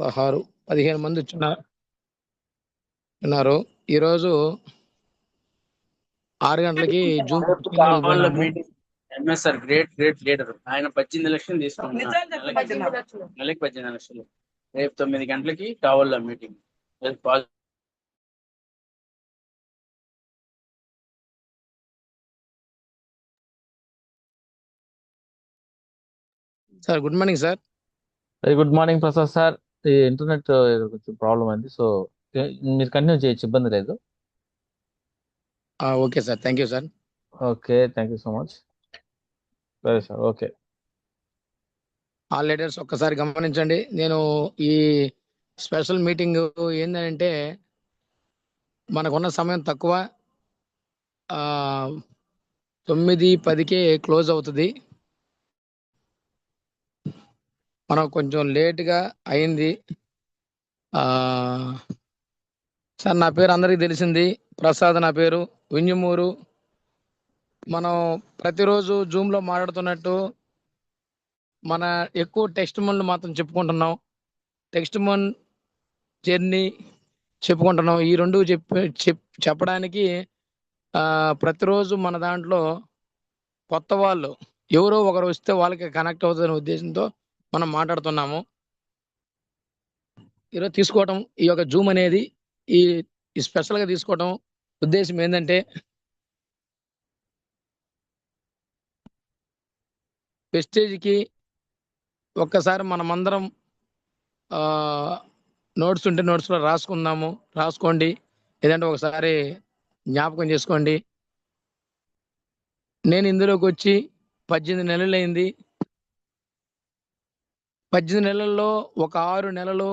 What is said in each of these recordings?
16, 15 మంది ఉన్నారు. ఈరోజు 6 గంటలకి జూమ్ రేపు మీటింగ్ కావాల వెళ్ళిపోయినాము. మీటింగ్. MSR great leader. ఆయన 18 లక్షలు తీసుకున్నారు. నెలకి 18 లక్షలు. రేపు 9 గంటలకి కావాల meeting. Sir good morning sir. Very good morning Prasad sir. ఈ ఇంటర్నెట్ కొంచెం ప్రాబ్లం అయింది, సో మీరు కంటిన్యూ చేయొచ్చు, ఇబ్బంది లేదు. Okay sir, thank you sir. Okay, thank you so much. సరే సార్, ఓకే. ఆల్ లీడర్స్ ఒక్కసారి గమనించండి. నేను ఈ స్పెషల్ మీటింగ్ ఏంటంటే మనకున్న సమయం తక్కువ. 9:10కే క్లోజ్ అవుతుంది. మనం కొంచెం లేట్గా అయింది. సార్ నా పేరు అందరికీ తెలిసింది, ప్రసాద్ నా పేరు, వింజమూరు. మనం ప్రతిరోజు జూమ్లో మాట్లాడుతున్నట్టు మన ఎక్కువ టెక్స్ట్ మన్లు మాత్రం చెప్పుకుంటున్నాం. టెక్స్ట్ మన్ జర్నీ చెప్పుకుంటున్నాం. ఈ రెండు చెప్పడానికి ప్రతిరోజు మన దాంట్లో కొత్త వాళ్ళు ఎవరో ఒకరు వస్తే వాళ్ళకి కనెక్ట్ అవుతుందనే ఉద్దేశంతో మనం మాట్లాడుతున్నాము. ఈరోజు తీసుకోవటం ఈ యొక్క జూమ్ అనేది ఈ స్పెషల్గా తీసుకోవటం ఉద్దేశం ఏంటంటే వెస్టేజ్కి ఒక్కసారి మనమందరం నోట్స్ ఉంటే నోట్స్లో రాసుకోండి. లేదంటే ఒకసారి జ్ఞాపకం చేసుకోండి. నేను ఇందులోకి వచ్చి 18 నెలలు అయింది. 18 నెలల్లో ఒక 6 నెలలు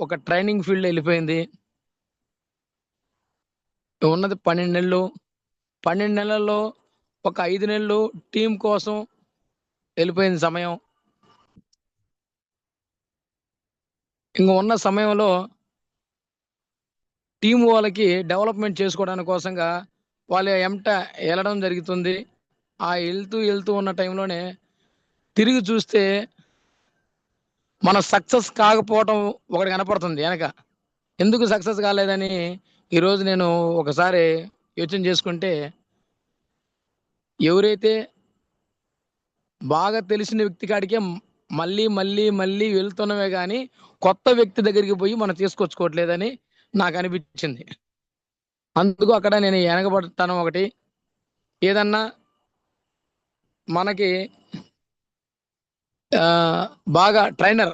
ఒక ట్రైనింగ్ ఫీల్డ్ వెళ్ళిపోయింది. ఉన్నది 12 నెలలు. 12 నెలల్లో ఒక 5 నెలలు టీం కోసం వెళ్ళిపోయింది సమయం. ఇంక ఉన్న సమయంలో టీం వాళ్ళకి డెవలప్మెంట్ చేసుకోవడానికి కోసంగా వాళ్ళ ఎంట వెళ్ళడం జరుగుతుంది. ఆ వెళ్తూ ఉన్న టైంలోనే తిరిగి చూస్తే మన సక్సెస్ కాకపోవటం ఒకటి కనపడుతుంది వెనక. ఎందుకు సక్సెస్ కాలేదని ఈరోజు నేను ఒకసారి యోచన చేసుకుంటే, ఎవరైతే బాగా తెలిసిన వ్యక్తి కాడికే మళ్ళీ మళ్ళీ మళ్ళీ వెళ్తున్నవే కానీ కొత్త వ్యక్తి దగ్గరికి పోయి మనం తీసుకొచ్చుకోవట్లేదని నాకు అనిపించింది. అందుకు అక్కడ నేను వెనకబడతాను. ఒకటి ఏదన్నా మనకి బాగా ట్రైనర్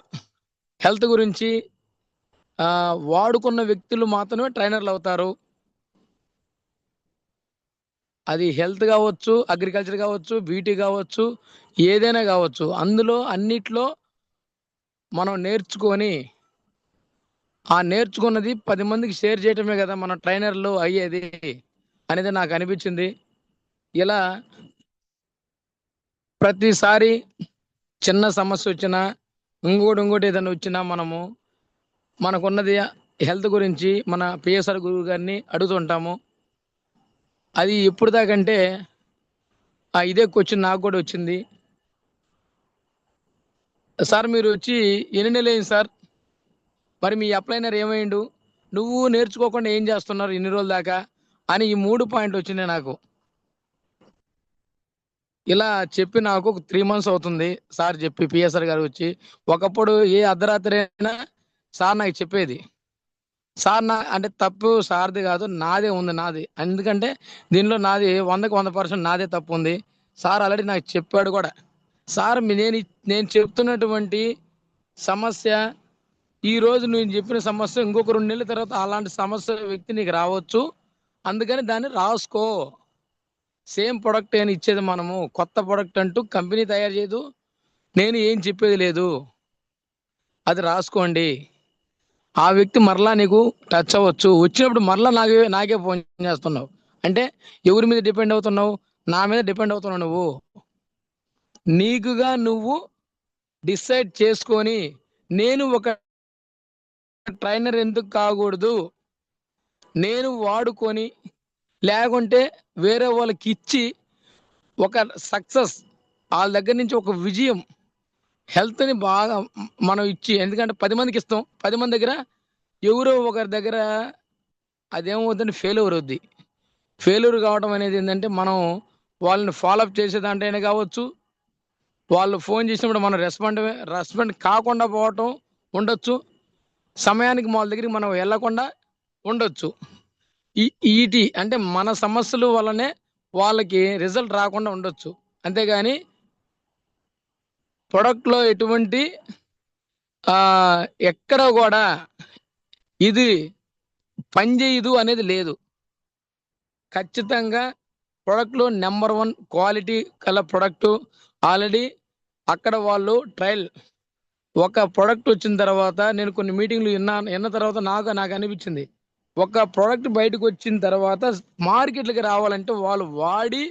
హెల్త్ గురించి వాడుకున్న వ్యక్తులు మాత్రమే ట్రైనర్లు అవుతారు. అది హెల్త్ కావచ్చు, అగ్రికల్చర్ కావచ్చు, బ్యూటీ కావచ్చు, ఏదైనా కావచ్చు. అందులో అన్నిట్లో మనం నేర్చుకొని ఆ నేర్చుకున్నది 10 మందికి షేర్ చేయటమే కదా మన ట్రైనర్లు అయ్యేది అనేది నాకు అనిపించింది. ఇలా ప్రతిసారి చిన్న సమస్య వచ్చినా ఇంకోటి ఏదైనా వచ్చినా మనకున్నది హెల్త్ గురించి మన పిఎస్ఆర్ గురువు గారిని అడుగుతుంటాము. అది ఎప్పుడు దాకంటే ఇదే క్వశ్చన్ నాకు కూడా వచ్చింది. సార్ మీరు వచ్చి ఎన్ని నెలలు అయింది సార్, మరి మీ అప్లైనర్ ఏమైండు, నువ్వు నేర్చుకోకుండా ఏం చేస్తున్నారు ఇన్ని రోజుల దాకా అని ఈ 3 పాయింట్లు వచ్చినాయి నాకు. ఇలా చెప్పి నాకు ఒక 3 months అవుతుంది సార్ చెప్పి, పిఎస్ఆర్ గారు వచ్చి. ఒకప్పుడు ఏ అర్ధరాత్రి అయినా సార్ నాకు చెప్పేది. సార్ అంటే తప్పు సార్ది కాదు, నాదే ఉంది. ఎందుకంటే దీనిలో నాది 100కి 100% నాదే తప్పు ఉంది. సార్ ఆల్రెడీ నాకు చెప్పాడు కూడా. సార్ నేను చెప్తున్నటువంటి సమస్య ఈరోజు నేను చెప్పిన సమస్య ఇంకొక 2 నెలల తర్వాత అలాంటి సమస్య వ్యక్తి నీకు రావచ్చు, అందుకని దాన్ని రాసుకో. సేమ్ ప్రొడక్ట్ అని ఇచ్చేది మనము, కొత్త ప్రొడక్ట్ అంటూ కంపెనీ తయారు చేయదు, నేను ఏం చెప్పేది లేదు. అది రాసుకోండి. ఆ వ్యక్తి మరలా నీకు టచ్ అవ్వచ్చు. వచ్చినప్పుడు మరలా నాకే ఫోన్ చేస్తున్నావు అంటే ఎవరి మీద డిపెండ్ అవుతున్నావు? నా మీద డిపెండ్ అవుతున్నావు. నీకుగా నువ్వు డిసైడ్ చేసుకొని, నేను ఒక ట్రైనర్ ఎందుకు కాకూడదు, నేను వాడుకొని లేకుంటే వేరే వాళ్ళకి ఇచ్చి ఒక సక్సెస్ వాళ్ళ దగ్గర నుంచి ఒక విజయం హెల్త్ని బాగా మనం ఇచ్చి, ఎందుకంటే 10 మందికి ఇస్తాం, 10 మంది దగ్గర ఎవరో ఒకరి దగ్గర అదేమవుతుందంటే ఫెయిల్యూర్ అవుద్ది. ఫెయిల్యూర్ కావడం అనేది ఏంటంటే మనం వాళ్ళని ఫాలోఅప్ చేసే దాంట్లోనే కావచ్చు, వాళ్ళు ఫోన్ చేసినప్పుడు మనం రెస్పాండ్ కాకుండా పోవటం ఉండొచ్చు, సమయానికి వాళ్ళ దగ్గరికి మనం వెళ్ళకుండా ఉండొచ్చు. ఈటి అంటే మన సమస్యలు వల్లనే వాళ్ళకి రిజల్ట్ రాకుండా ఉండొచ్చు. అంతేగాని ప్రొడక్ట్లో ఎటువంటి ఎక్కడ కూడా ఇది పనిచేయదు అనేది లేదు. ఖచ్చితంగా ప్రొడక్ట్లో నెంబర్ 1 క్వాలిటీ కల ప్రొడక్టు ఆల్రెడీ అక్కడ వాళ్ళు ట్రయల్ ఒక ప్రోడక్ట్ వచ్చిన తర్వాత నేను కొన్ని మీటింగ్లు విన్న తర్వాత నాకు అనిపించింది, ఒక ప్రోడక్ట్ బయటకు వచ్చిన తర్వాత మార్కెట్లకి రావాలంటే వాళ్ళు వాడి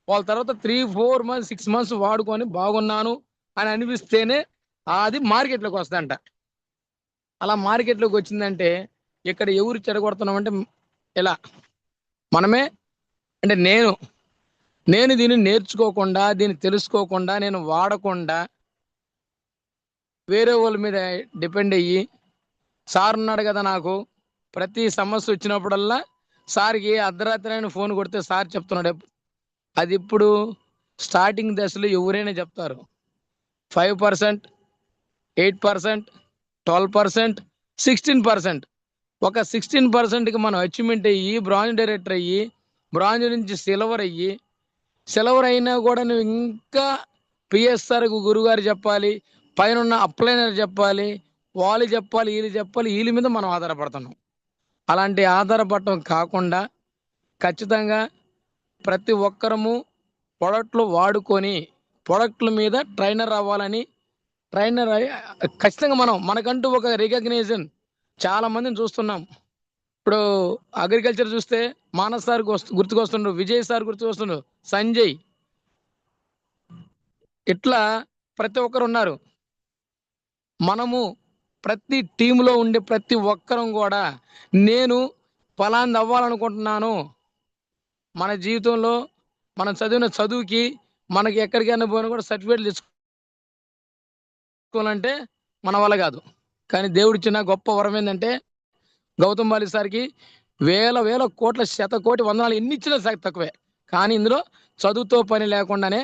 వాళ్ళ తర్వాత 3-4 మంత్స్ 6 మంత్స్ వాడుకొని బాగున్నాను అని అనిపిస్తేనే అది మార్కెట్లోకి వస్తుందంట. అలా మార్కెట్లోకి వచ్చిందంటే ఇక్కడ ఎవరు చెడగొడుతున్నామంటే ఇలా మనమే, అంటే నేను దీన్ని నేర్చుకోకుండా, దీన్ని తెలుసుకోకుండా, నేను వాడకుండా వేరే వాళ్ళ మీద డిపెండ్ అయ్యి, సార్ ఉన్నాడు కదా నాకు ప్రతి సమస్య వచ్చినప్పుడల్లా సార్కి అర్ధరాత్రి అయిన ఫోన్ కొడితే సార్ చెప్తున్నాడు. అది ఇప్పుడు స్టార్టింగ్ దశలో ఎవరైనా చెప్తారు. 5%, 8%, 12%, 16%. ఒక 16%కి మనం అచీవ్మెంట్ అయ్యి బ్రాంజ్ డైరెక్టర్ అయ్యి, బ్రాంజ్ నుంచి సిల్వర్ అయినా కూడా నువ్వు ఇంకా పిఎస్ఆర్ గురుగారు చెప్పాలి, పైన ఉన్న అప్లైనర్ చెప్పాలి, వాళ్ళు చెప్పాలి, వీళ్ళ మీద మనం ఆధారపడుతున్నాం. అలాంటి ఆధారపడటం కాకుండా ఖచ్చితంగా ప్రతి ఒక్కరము ప్రొడక్ట్లు వాడుకొని ప్రొడక్ట్ల మీద ట్రైనర్ అవ్వాలని, ఖచ్చితంగా మనకంటూ ఒక రికగ్నిషన్ చాలా మందిని చూస్తున్నాం. ఇప్పుడు అగ్రికల్చర్ చూస్తే మానస్ సార్ గుర్తుకొస్తుండ్రు, విజయ్ సార్ గుర్తుకొస్తుండ్రు, సంజయ్, ఇట్లా ప్రతి ఒక్కరు ఉన్నారు. మనము ప్రతి టీంలో ఉండే ప్రతి ఒక్కరం కూడా నేను ఫలాంది అవ్వాలనుకుంటున్నాను, మన జీవితంలో మనం చదివిన చదువుకి మనకి ఎక్కడికైనా పోయినా కూడా సర్టిఫికేట్లు తెచ్చుకోవాలంటే మన వల్ల కాదు. కానీ దేవుడిచ్చిన గొప్ప వరం ఏంటంటే గౌతమ్ బాలి సార్కి వేల కోట్ల శతకోటి వందనాలు ఎన్ని ఇచ్చినా తక్కువే. కానీ ఇందులో చదువుతో పని లేకుండానే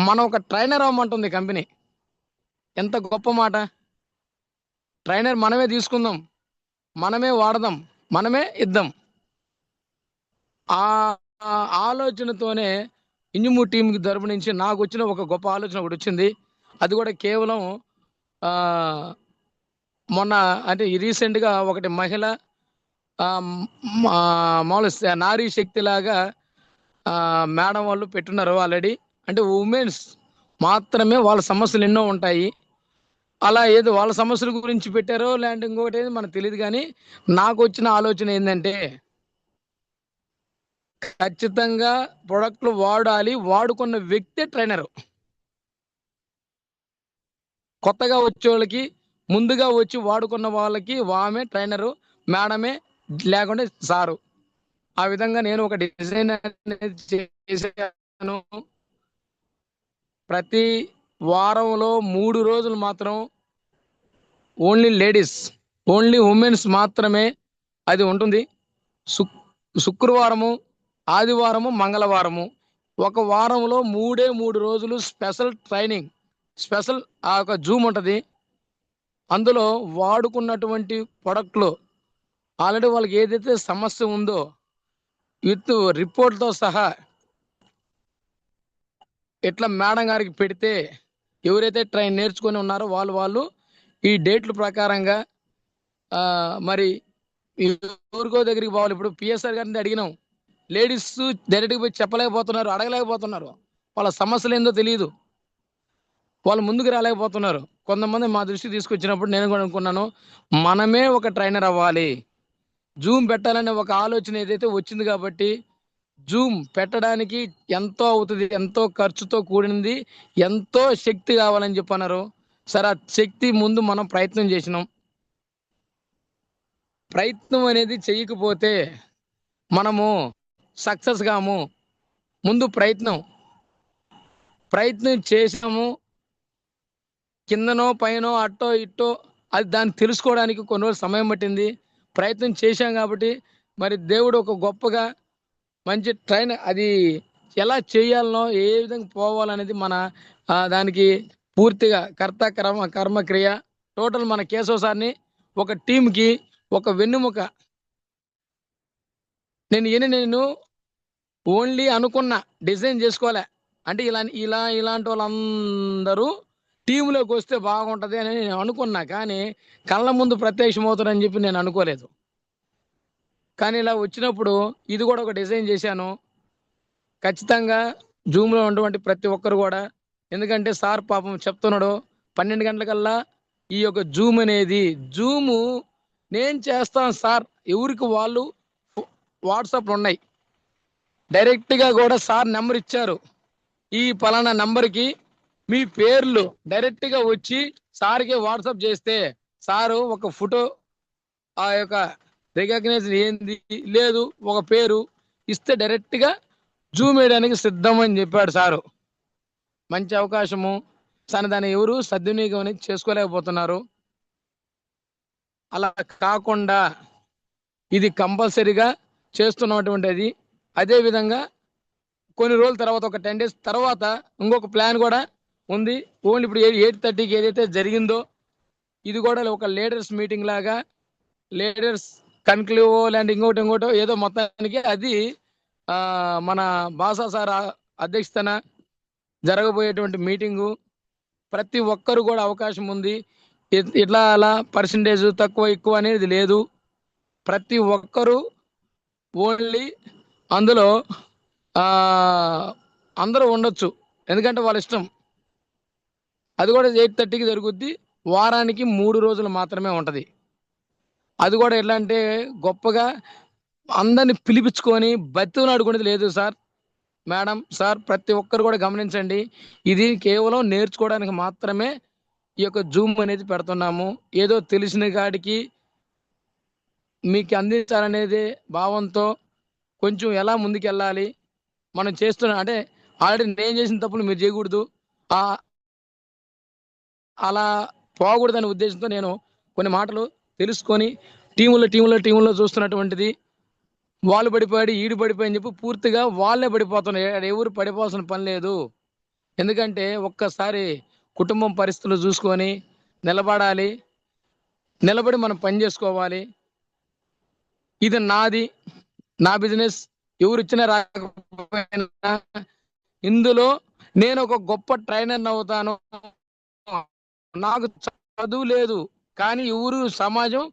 మనం ఒక ట్రైనర్ అవ్వమంటుంది కంపెనీ. ఎంత గొప్ప మాట! ట్రైనర్ మనమే తీసుకుందాం, మనమే వాడదాం, మనమే ఇద్దాం. ఆ ఆలోచనతోనే ఇంజుము టీంకి తరపు నుంచి నాకు వచ్చిన ఒక గొప్ప ఆలోచన ఒకటి వచ్చింది. అది కూడా కేవలం మొన్న అంటే రీసెంట్గా ఒకటి మహిళ మామూలు నారీ శక్తి లాగా మేడం వాళ్ళు పెట్టున్నారు ఆల్రెడీ. అంటే ఉమెన్స్ మాత్రమే వాళ్ళ సమస్యలు ఎన్నో ఉంటాయి. అలా ఏదో వాళ్ళ సమస్యల గురించి పెట్టారో లేదంటే ఇంకొకటి మనకు తెలియదు. కానీ నాకు వచ్చిన ఆలోచన ఏంటంటే ఖచ్చితంగా ప్రొడక్ట్లు వాడాలి, వాడుకున్న వ్యక్తే ట్రైనరు. కొత్తగా వచ్చే వాళ్ళకి, ముందుగా వచ్చి వాడుకున్న వాళ్ళకి ఆమె ట్రైనరు, మేడమే, లేకుంటే సారు. ఆ విధంగా నేను ఒక డిజైన్ అనేది చేశాను. ప్రతి వారంలో 3 రోజులు మాత్రం ఓన్లీ లేడీస్, ఓన్లీ ఉమెన్స్ మాత్రమే అది ఉంటుంది. శుక్రవారము, ఆదివారము, మంగళవారము, ఒక వారంలో 3 రోజులు స్పెషల్ ట్రైనింగ్, స్పెషల్ ఆ ఒక జూమ్ ఉంటుంది. అందులో వాడుకున్నటువంటి ప్రొడక్ట్లు ఆల్రెడీ వాళ్ళకి ఏదైతే సమస్య ఉందో విత్ రిపోర్ట్తో సహా ఇట్లా మేడం గారికి పెడితే ఎవరైతే నేర్చుకొని ఉన్నారో వాళ్ళు ఈ డేట్ల ప్రకారంగా మరి ఎవరికో దగ్గరికి పోవాలి. ఇప్పుడు పిఎస్ఆర్ గారిని అడిగినాం, లేడీస్ డైరెక్ట్గా పోయి చెప్పలేకపోతున్నారు, అడగలేకపోతున్నారు, వాళ్ళ సమస్యలు ఏందో తెలియదు, వాళ్ళు ముందుకు రాలేకపోతున్నారు. కొంతమంది మా దృష్టికి తీసుకొచ్చినప్పుడు నేను కూడా అనుకున్నాను, మనమే ఒక ట్రైనర్ అవ్వాలి, జూమ్ పెట్టాలనే ఒక ఆలోచన ఏదైతే వచ్చింది. కాబట్టి జూమ్ పెట్టడానికి ఎంతో అవుతుంది, ఎంతో ఖర్చుతో కూడింది, ఎంతో శక్తి కావాలని చెప్పన్నారు. సరే, ఆ శక్తి ముందు మనం ప్రయత్నం చేసినాం. ప్రయత్నం అనేది చేయకపోతే మనము సక్సెస్ కాము. ముందు ప్రయత్నం చేసాము, కిందనో పైనో అట్టో ఇట్టో అది దాన్ని తెలుసుకోవడానికి కొన్ని రోజులు సమయం పట్టింది. ప్రయత్నం చేశాం కాబట్టి మరి దేవుడు ఒక గొప్పగా మంచి ట్రైన్ అది ఎలా చేయాలనో ఏ విధంగా పోవాలనేది మన దానికి పూర్తిగా కర్మక్రియ టోటల్ మన కేశవ సార్ని ఒక టీంకి ఒక వెన్నుముక. నేను ఓన్లీ అనుకున్న డిజైన్ చేసుకోలే. అంటే ఇలాంటి వాళ్ళందరూ టీంలోకి వస్తే బాగుంటుంది అని నేను అనుకున్నా, కానీ కళ్ళ ముందు ప్రత్యక్షమవుతారని చెప్పి నేను అనుకోలేదు. కానీ ఇలా వచ్చినప్పుడు ఇది కూడా ఒక డిజైన్ చేశాను. ఖచ్చితంగా జూమ్లో ఉన్నటువంటి ప్రతి ఒక్కరు కూడా, ఎందుకంటే సార్ పాపం చెప్తున్నాడు 12 గంటలకల్లా ఈ యొక్క జూమ్ అనేది నేను చేస్తాను సార్. ఎవరికి వాళ్ళు వాట్సాప్లు ఉన్నాయి, డైరెక్ట్గా కూడా సార్ నెంబర్ ఇచ్చారు. ఈ పలానా నెంబర్కి మీ పేర్లు డైరెక్ట్గా వచ్చి సార్కి వాట్సాప్ చేస్తే సారు ఒక ఫోటో, ఆ యొక్క రికగ్నైజేషన్ ఏంది లేదు ఒక పేరు ఇస్తే డైరెక్ట్గా జూమ్ వేయడానికి సిద్ధం అని చెప్పాడు సారు. మంచి అవకాశము. దాన్ని ఎవరు సద్వినియోగం అనేది చేసుకోలేకపోతున్నారు. అలా కాకుండా ఇది కంపల్సరీగా చేస్తున్నటువంటిది. అదేవిధంగా కొన్ని రోజుల తర్వాత ఒక 10 days తర్వాత ఇంకొక ప్లాన్ కూడా ఉంది. ఓన్లీ ఇప్పుడు 8:30కి ఏదైతే జరిగిందో ఇది కూడా ఒక లీడర్స్ మీటింగ్ లాగా, లీడర్స్ కన్క్లూవ్ లాంటి ఇంకోటో ఏదో మొత్తానికి అది మన బాసా సార్ అధ్యక్షతన జరగబోయేటువంటి మీటింగు. ప్రతి ఒక్కరు కూడా అవకాశం ఉంది. ఇట్లా అలా పర్సంటేజ్ తక్కువ ఎక్కువ అనేది లేదు. ప్రతి ఒక్కరూ ఓన్లీ అందులో అందరూ ఉండొచ్చు, ఎందుకంటే వాళ్ళ ఇష్టం. అది కూడా 8:30కి జరుగుద్ది. వారానికి 3 రోజులు మాత్రమే ఉంటుంది. అది కూడా ఎట్లా అంటే గొప్పగా అందరిని పిలిపించుకొని బతిలాడుకునేది లేదు సార్, మేడం, సార్. ప్రతి ఒక్కరు కూడా గమనించండి, ఇది కేవలం నేర్చుకోవడానికి మాత్రమే ఈ యొక్క జూమ్ అనేది పెడుతున్నాము. ఏదో తెలిసిన కాడికి మీకు అందించాలనేది భావంతో కొంచెం ఎలా ముందుకెళ్ళాలి మనం చేస్తున్నా అంటే ఆల్రెడీ నేను చేసిన తప్పులు మీరు చేయకూడదు, అలా పోకూడదనే ఉద్దేశంతో నేను కొన్ని మాటలు తెలుసుకొని టీములో చూస్తున్నటువంటిది. వాళ్ళు పడిపోయాడు ఈడు పడిపోయి అని చెప్పి పూర్తిగా వాళ్ళే పడిపోతున్నారు. ఎవరు పడిపోవాల్సిన పని లేదు. ఎందుకంటే ఒక్కసారి కుటుంబం పరిస్థితులు చూసుకొని నిలబడాలి, నిలబడి మనం పని చేసుకోవాలి. ఇది నాది, నా బిజినెస్. ఎవరు ఇచ్చినా రాకపోయినా ఇందులో నేను ఒక గొప్ప ట్రైనర్ అవుతాను. నాకు చదువు లేదు, కానీ సమాజం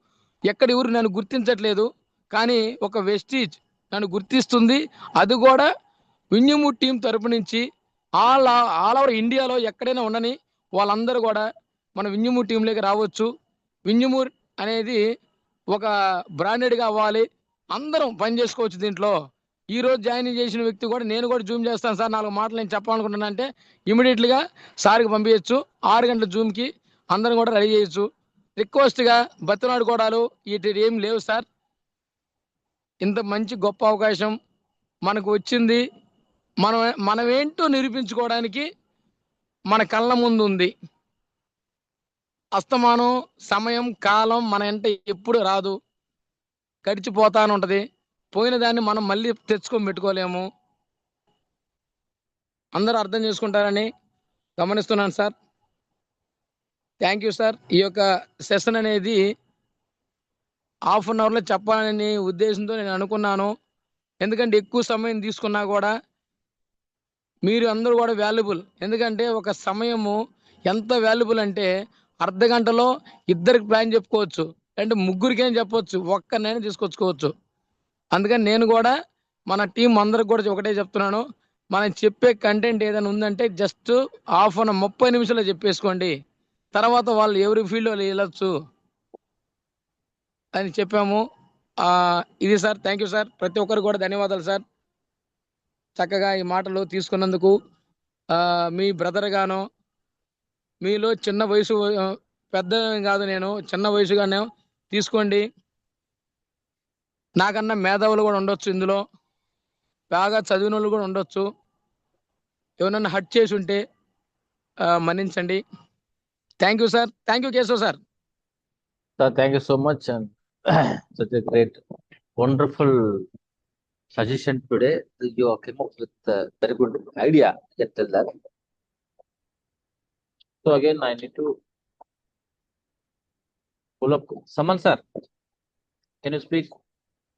ఎవరు నన్ను గుర్తించట్లేదు, కానీ ఒక వెస్టీజ్ నన్ను గుర్తిస్తుంది. అది కూడా వింజమూర్ టీం తరపు నుంచి ఆల్ ఓవర్ ఇండియాలో ఎక్కడైనా ఉండని వాళ్ళందరూ కూడా మన వింజమూర్ టీంలోకి రావచ్చు. వింజమూర్ అనేది ఒక బ్రాండెడ్గా అవ్వాలి, అందరం పని చేసుకోవచ్చు దీంట్లో. ఈ రోజు జాయిన్ చేసిన వ్యక్తి కూడా నేను కూడా జూమ్ చేస్తాను సార్, 4 మాటలు నేను చెప్పాలనుకుంటున్నా అంటే ఇమీడియట్గా సార్కి పంపించచ్చు. 6 గంటల జూమ్కి అందరం కూడా రెడీ చేయొచ్చు. రిక్వెస్ట్గా బతిలాడుకోవడాలు ఇటు ఏం లేవు సార్. ఇంత మంచి గొప్ప అవకాశం మనకు వచ్చింది. మనమేంటో నిరూపించుకోవడానికి మన కళ్ళ ముందు ఉంది. అస్తమానం సమయం కాలం మన వెంట ఎప్పుడు రాదు, గడిచిపోతానుంటది. పోయిన దాన్ని మనం మళ్ళీ తెచ్చుకొని పెట్టుకోలేము. అందరూ అర్థం చేసుకుంటారని గమనిస్తున్నాను సార్. Thank you sir. ఈ యొక్క సెషన్ అనేది ½ an hourలో చెప్పాలని ఉద్దేశంతో నేను అనుకున్నాను. ఎందుకంటే ఎక్కువ సమయం తీసుకున్నా కూడా మీరు అందరూ కూడా వాల్యుబుల్. ఎందుకంటే ఒక సమయము ఎంత వాల్యుబుల్ అంటే అర్ధ గంటలో ఇద్దరికి ప్లాన్ చెప్పుకోవచ్చు, అంటే ముగ్గురికేం చెప్పవచ్చు, ఒక్కరినైనా తీసుకొచ్చుకోవచ్చు. అందుకని నేను కూడా మన టీం అందరికి కూడా ఒకటే చెప్తున్నాను, మనం చెప్పే కంటెంట్ ఏదైనా ఉందంటే జస్ట్ 30 నిమిషాల్లో చెప్పేసుకోండి. తర్వాత వాళ్ళు ఎవరి ఫీల్డ్ వాళ్ళు వెళ్ళొచ్చు అని చెప్పాము. ఇది సార్. Thank you sir. ప్రతి ఒక్కరు కూడా ధన్యవాదాలు సార్. చక్కగా ఈ మాటలు తీసుకున్నందుకు. మీ బ్రదర్ గాను, మీలో చిన్న వయసు పెద్ద కాదు, నేను చిన్న వయసుగానే తీసుకోండి. నాకన్నా మేధావులు కూడా ఉండొచ్చు, ఇందులో బాగా చదివిన వాళ్ళు కూడా ఉండొచ్చు. ఎవరన్నా హట్ చేసి ఉంటే మన్నించండి. Thank you sir, thank you Keshav sir. Sir, thank you so much and such a great, wonderful suggestion today. You have came up with a very good idea. I can tell that. So again, I need to pull up. Saman sir, can you speak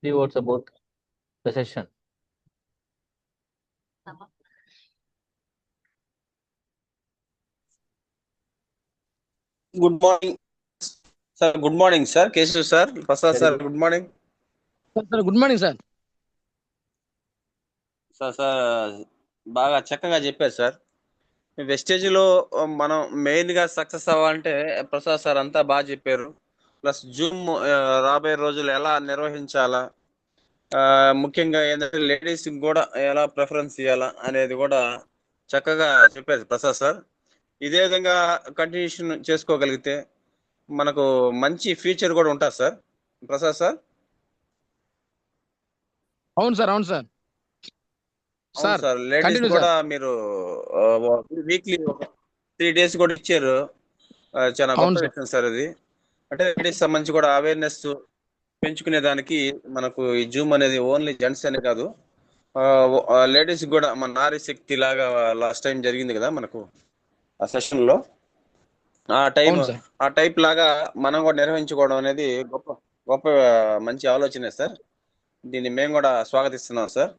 few words about the session? Good morning sir. Good morning sir. Keshav sir, Prasad Very sir, good. Good morning sir good morning sir. Sir. Sir బాగా చక్కగా చెప్పారు sir. వెస్టేజ్లో మనం మెయిన్గా success అవ్వాలంటే Prasad sir అంతా బాగా చెప్పారు. Plus Zoom రాబోయే రోజులు ఎలా నిర్వహించాలా, ముఖ్యంగా ఏంటంటే లేడీస్కి కూడా ఎలా ప్రిఫరెన్స్ ఇవ్వాలా అనేది కూడా చక్కగా చెప్పారు ప్రసాద్ సార్. ఇదే విధంగా కంటిన్యూషన్ చేసుకోగలిగితే మనకు మంచి ఫ్యూచర్ కూడా ఉంటుంది సార్. ప్రసాద్ సార్. అవును సార్, అవును సార్. అవును సార్. లేడీస్ కంటిన్యూ కూడా సార్. మీరు వీక్లీ 3 days కూడా ఇచ్చారు. చాలా అవును గొప్ప సార్. విషయం సార్ ఇది. అంటే లేడీస్ సంబంధించి కూడా అవేర్నెస్ పెంచుకునే దానికి మనకు ఈ జూమ్ అనేది ఓన్లీ జెంట్స్ అని కాదు, లేడీస్ కూడా మన నారీ శక్తి లాగా లాస్ట్ టైం జరిగింది కదా మనకు ఆ సెషన్ లో. అవును సార్. ఆ టైప్ లాగా మనం కూడా నిర్వహించుకోవడం అనేది గొప్ప గొప్ప మంచి ఆలోచనే సార్. దీన్ని మేము కూడా స్వాగతిస్తున్నాం సార్.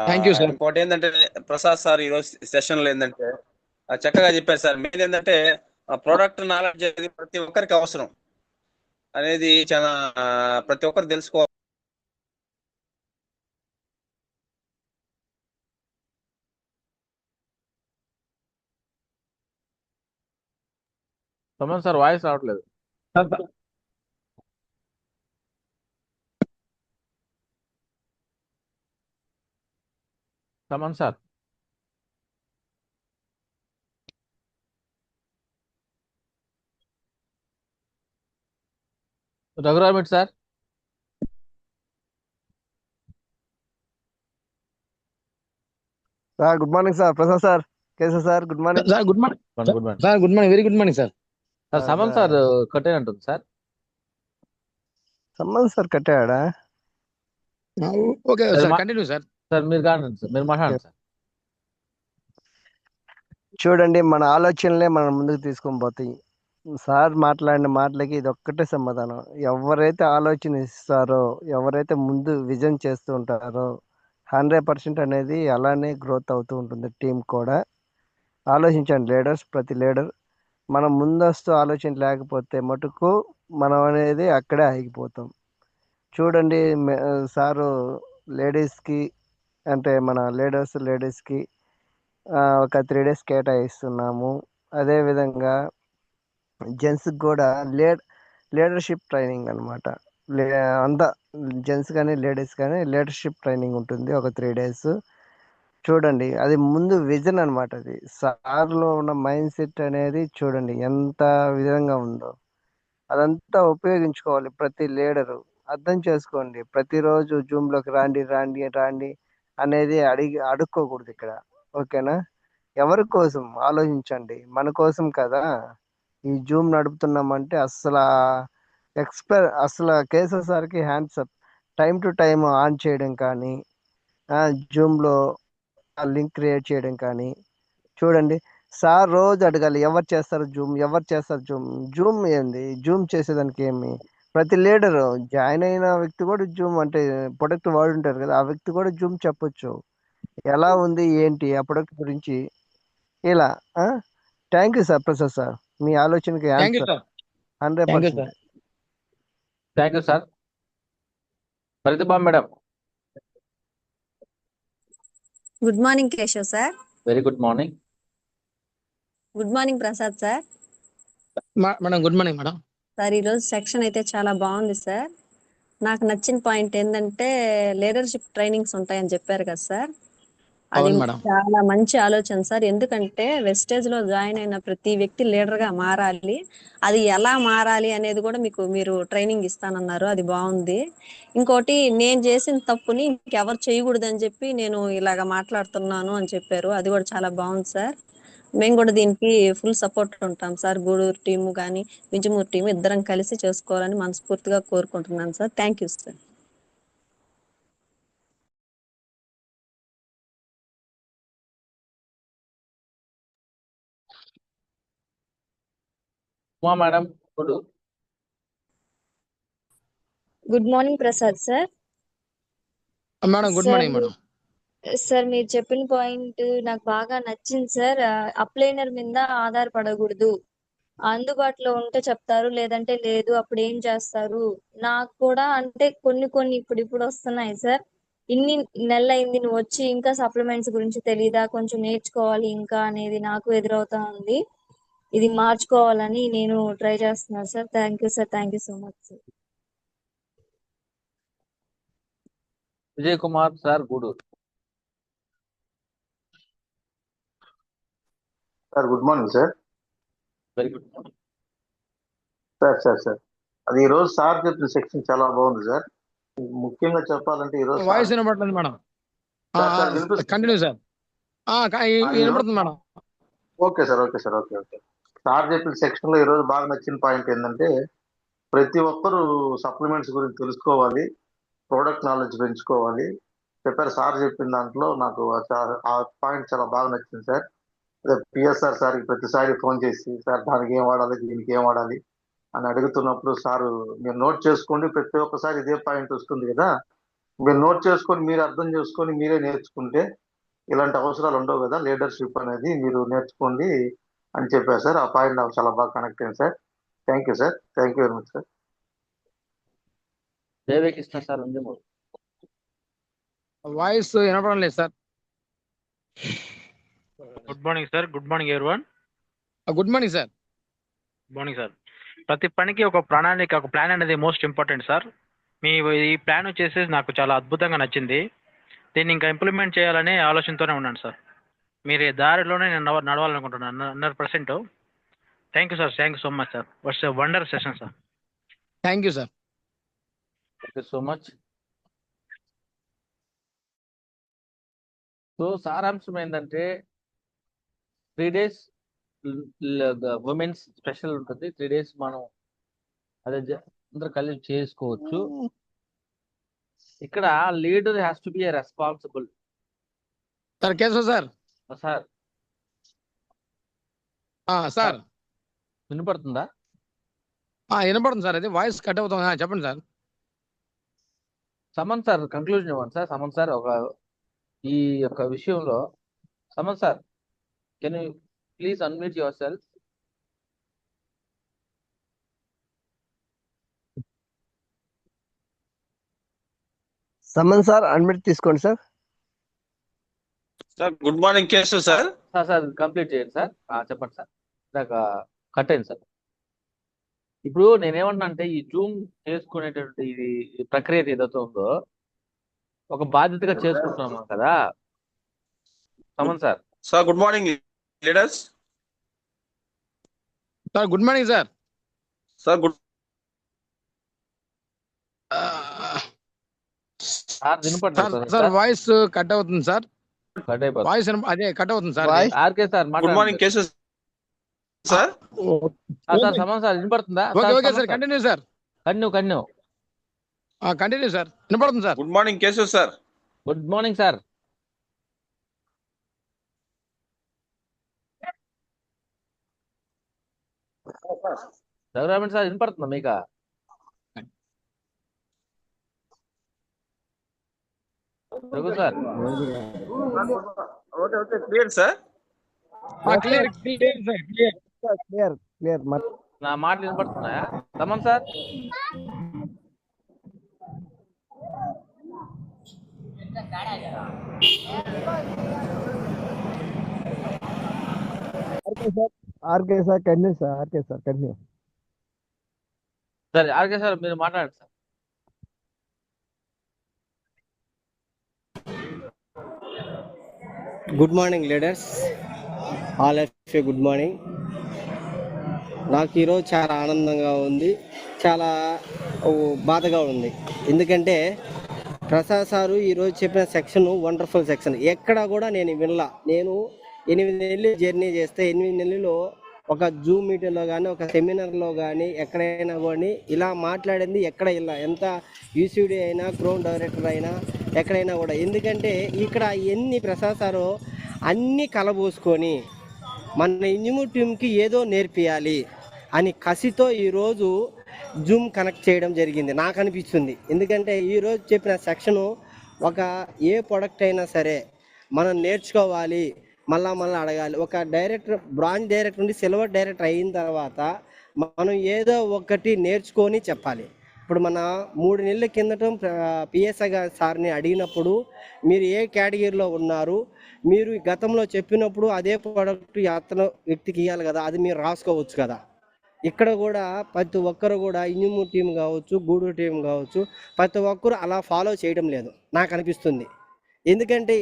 Thank you sir. ఇంకోటి ఏంటంటే ప్రసాద్ సార్ ఈరోజు సెషన్ లో ఏంటంటే చక్కగా చెప్పారు సార్. మెయిన్ ఏంటంటే ప్రోడక్ట్ నాలెడ్జ్ అనేది ప్రతి ఒక్కరికి అవసరం అనేది చాలా ప్రతి ఒక్కరు తెలుసుకోవాలి. Saman sir, వాయిస్ రావట్లేదు. Saman sir. Raghuram sir. Sir good morning sir. Prasad sir, Keshav sir, good morning sir good morning. Good morning. Sir good morning, very good morning sir. Sir Saman sir cut అయినట్టుంది సార్. సమ్మన్ సార్ కట్టాడా? Okay అది sir, మా- continue sir. Sir మీరు కాదండి sir, మీరు మాట్లాడండి sir. చూడండి, మన ఆలోచనలే మనం ముందుకు తీసుకొని పోతాయి. సార్ మాట్లాడిన మాటలకి ఇది ఒక్కటే సమాధానం. ఎవరైతే ఆలోచన ఇస్తారో, ఎవరైతే ముందు విజన్ చేస్తూ ఉంటారో 100% అనేది అలానే గ్రోత్ అవుతూ ఉంటుంది. టీం కూడా ఆలోచించండి లీడర్స్, ప్రతి లీడర్. మనం ముందస్తు ఆలోచన లేకపోతే మటుకు మనం అనేది అక్కడే ఆగిపోతాం. చూడండి, సారు లేడీస్కి అంటే మన లేడీస్కి ఒక 3 days కేటాయిస్తున్నాము. అదేవిధంగా జెంట్స్కి కూడా లీడర్షిప్ ట్రైనింగ్ అనమాట. అంతా జెంట్స్ కానీ లేడీస్ కానీ లీడర్షిప్ ట్రైనింగ్ ఉంటుంది ఒక 3 days. చూడండి, అది ముందు విజన్ అనమాట. అది సార్లో ఉన్న మైండ్ సెట్ అనేది చూడండి ఎంత విధంగా ఉందో. అదంతా ఉపయోగించుకోవాలి ప్రతి లీడరు. అర్థం చేసుకోండి, ప్రతిరోజు జూమ్లోకి రాండి రాండి రాండి అనేది అడుక్కోకూడదు ఇక్కడ. ఓకేనా? ఎవరి కోసం ఆలోచించండి, మన కోసం కదా ఈ జూమ్ నడుపుతున్నామంటే. అసలు కేశవ్ సార్కి hands up. Time to time on చేయడం కానీ, జూమ్లో లింక్ క్రియేట్ చేయడం కానీ. చూడండి, సార్ రోజు అడగాలి ఎవరు చేస్తారు జూమ్, ఎవరు చేస్తారు జూమ్. జూమ్ ఏంది? జూమ్ చేసేదానికి ఏమి? ప్రతి లీడర్ జాయిన్ అయిన వ్యక్తి కూడా జూమ్ అంటే ప్రొడక్ట్ వాడు ఉంటారు కదా, ఆ వ్యక్తి కూడా జూమ్ చెప్పొచ్చు. ఎలా ఉంది ఏంటి ఆ ప్రొడక్ట్ గురించి ఇలా. Thank you sir. Prasad sir, మీ ఆలోచనకి thank you answer sir. Thank you 100%. Sir. Thank you sir. Pratibha madam. Good morning Keshav sir. Very good morning. Good morning Prasad sir. Madam good morning madam. Sir ఈరోజు సెక్షన్ అయితే చాలా బాగుంది sir. నాకు నచ్చిన point ఏంటంటే leadership trainings ఉంటాయని చెప్పారు కదా సార్. అది అవును మేడం. చాలా మంచి ఆలోచన సార్. ఎందుకంటే వెస్టేజ్ లో జాయిన్ అయిన ప్రతి వ్యక్తి లీడర్ గా మారాలి. అది ఎలా మారాలి అనేది కూడా మీరు ట్రైనింగ్ ఇస్తానన్నారు, అది బాగుంది. ఇంకోటి, నేను చేసిన తప్పుని ఇంకెవరు చేయకూడదు అని చెప్పి నేను ఇలాగ మాట్లాడుతున్నాను అని చెప్పారు, అది కూడా చాలా బాగుంది సార్. మేము కూడా దీనికి ఫుల్ సపోర్ట్ ఉంటాం సార్. గూడూరు టీము కానీ వింజమూరు టీము ఇద్దరం కలిసి చేసుకోవాలని మనస్ఫూర్తిగా కోరుకుంటున్నాను sir. Thank you sir. Uma madam, good. Good morning Prasad sir. Madam good sir morning madam. Sir మీరు చెప్పిన పాయింట్ నాకు బాగా నచ్చింది సార్. అప్లైనర్ మీద ఆధారపడకూడదు, అందుబాటులో ఉంటే చెప్తారు, లేదంటే లేదు, అప్పుడు ఏం చేస్తారు. నాకు కూడా అంటే కొన్ని ఇప్పుడు వస్తున్నాయి సార్. ఇన్ని నెలలు అయింది నువ్వు వచ్చి ఇంకా సప్లిమెంట్స్ గురించి తెలీదా, కొంచెం నేర్చుకోవాలి ఇంకా అనేది నాకు ఎదురవుతా ఉంది. ఇది మార్చుకోవాలని నేను ట్రై చేస్తున్నాను sir. Thank you sir. Thank you so much sir. Vijay Kumar sir, Gudur. Sir good morning sir. Very good. Sir అది ఈ రోజు సార్ చెప్పిన సెక్షన్ చాలా బాగుంది సార్. ముఖ్యంగా చెప్పాలంటే ఈ రోజు వాయిస్ వినపడలేదు మేడం. Continue sir. వినపడుతుంది మేడం. Okay sir. సార్ చెప్పిన సెక్షన్ లో ఈ రోజు బాగా నచ్చిన పాయింట్ ఏంటంటే ప్రతి ఒక్కరూ సప్లిమెంట్స్ గురించి తెలుసుకోవాలి, ప్రోడక్ట్ నాలెడ్జ్ పెంచుకోవాలి చెప్పారు. సార్ చెప్పిన దాంట్లో నాకు ఆ పాయింట్ చాలా బాగా నచ్చింది సార్. పిఎస్ఆర్ సార్కి ప్రతిసారి ఫోన్ చేసి సార్ దానికి ఏం వాడాలి, దీనికి ఏం వాడాలి అని అడుగుతున్నప్పుడు సారు మీరు నోట్ చేసుకోండి, ప్రతి ఒక్కసారి ఇదే పాయింట్ వస్తుంది కదా, మీరు నోట్ చేసుకొని మీరు అర్థం చేసుకొని మీరే నేర్చుకుంటే ఇలాంటి అవసరాలు ఉండవు కదా, లీడర్షిప్ అనేది మీరు నేర్చుకోండి అని చెప్పారు సార్. ఆ పాయింట్ నాకు చాలా బాగా కనెక్ట్ అయింది sir. Thank you sir. Thank you very much sir. Devakrishna sir, voice వినపడం లేదు sir. Good morning sir. Good morning everyone. Good morning sir. Good morning sir. ప్రతి పనికి ఒక ప్రణాళిక, ఒక ప్లాన్ అనేది మోస్ట్ ఇంపార్టెంట్ సార్. మీ ఈ ప్లాన్ వచ్చేసి నాకు చాలా అద్భుతంగా నచ్చింది. దీన్ని ఇంకా ఇంప్లిమెంట్ చేయాలనే ఆలోచనతోనే ఉన్నాను సార్. మీరు ఈ దారిలోనే నేను నడవాలనుకుంటున్నాను 100%. Thank you sir. Thank you so much sir. What's wonder session sir. Thank you sir. Thank you so much. So సారాంశం ఏంటంటే 3 days ఉమెన్స్ స్పెషల్ ఉంటుంది. 3 days మనం అదే అందరూ కలిసి చేసుకోవచ్చు. ఇక్కడ leader has to be responsible. Sir Keshav sir. Sir sir వినపడుతుందా? వినపడుతుంది సార్. అది వాయిస్ కట్ అవుతుంది. చెప్పండి సార్. సమన్ సార్ కంక్లూజన్ ఇవ్వండి సార్. సమన్ సార్ ఈ యొక్క విషయంలో Saman sir, can you please unmute yourself? Saman sir admit తీసుకోండి sir. Sir good morning Keshav sir. Sir complete చేయండి సార్. చెప్పండి సార్. ఇందాక కట్ అయింది సార్. ఇప్పుడు నేనేమన్నా అంటే ఈ జూమ్ చేసుకునేటువంటి ఇది ప్రక్రియ ఏదైతే ఉందో ఒక బాధ్యతగా చేసుకుంటున్నాం కదా Saman sir. Sir good morning leaders. Sir good morning sir. Sir good sir voice cut అవుతుంది సార్. కట్ అయిపోతుంది. వాయిస్ అదే కట్ అవుతుంది sir. RK sir good morning Keshav sir. Sir Saman sir వినపడుతుందా? Okay sir. Continue sir. Continue sir. వినపడుతుంది sir. Good morning Keshav sir. Good morning sir. Raghuraman sir వినపడుతుందా మీకు? Raghu sir. Okay clear sir. Clear. నా మాటలు వినపడుతున్నాయా Saman sir? RK sir continue. సరే RK sir మీరు మాట్లాడండి sir. Good morning leaders, all of you good morning. నాకు ఈరోజు చాలా ఆనందంగా ఉంది, చాలా బాధగా ఉంది. ఎందుకంటే ప్రసాద్ సారు ఈరోజు చెప్పిన సెక్షన్ వండర్ఫుల్ సెక్షన్. ఎక్కడా కూడా నేను వినలా. నేను 8 నెలలు జర్నీ చేస్తే 8 నెలల్లో ఒక జూమ్ మీటింగ్లో కానీ ఒక సెమినార్లో కానీ ఎక్కడైనా కానీ ఇలా మాట్లాడింది ఎక్కడ ఇలా ఎంత యూసీడీ అయినా క్రౌన్ డైరెక్టర్ అయినా ఎక్కడైనా కూడా. ఎందుకంటే ఇక్కడ ఎన్ని ప్రసాద్ సారు అన్నీ కలబోసుకొని మన ఇంజము టీంకి ఏదో నేర్పియాలి అని కసితో ఈరోజు జూమ్ కనెక్ట్ చేయడం జరిగింది నాకు అనిపిస్తుంది. ఎందుకంటే ఈరోజు చెప్పిన సెక్షను ఒక ఏ ప్రొడక్ట్ అయినా సరే మనం నేర్చుకోవాలి, మళ్ళా అడగాలి. ఒక డైరెక్టర్ బ్రాంచ్ డైరెక్టర్ నుండి సిల్వర్ డైరెక్టర్ అయిన తర్వాత మనం ఏదో ఒకటి నేర్చుకొని చెప్పాలి. ఇప్పుడు మన 3 నెలల కిందట పిఎస్ఐ సార్ని అడిగినప్పుడు మీరు ఏ కేటగిరీలో ఉన్నారు, మీరు గతంలో చెప్పినప్పుడు అదే ప్రోడక్ట్ అతను వ్యక్తికి ఇవ్వాలి కదా, అది మీరు రాసుకోవచ్చు కదా. ఇక్కడ కూడా ప్రతి ఒక్కరు కూడా ఇంజము టీం కావచ్చు, గూడూరు టీం కావచ్చు, ప్రతి ఒక్కరు అలా ఫాలో చేయడం లేదు నాకు అనిపిస్తుంది. ఎందుకంటే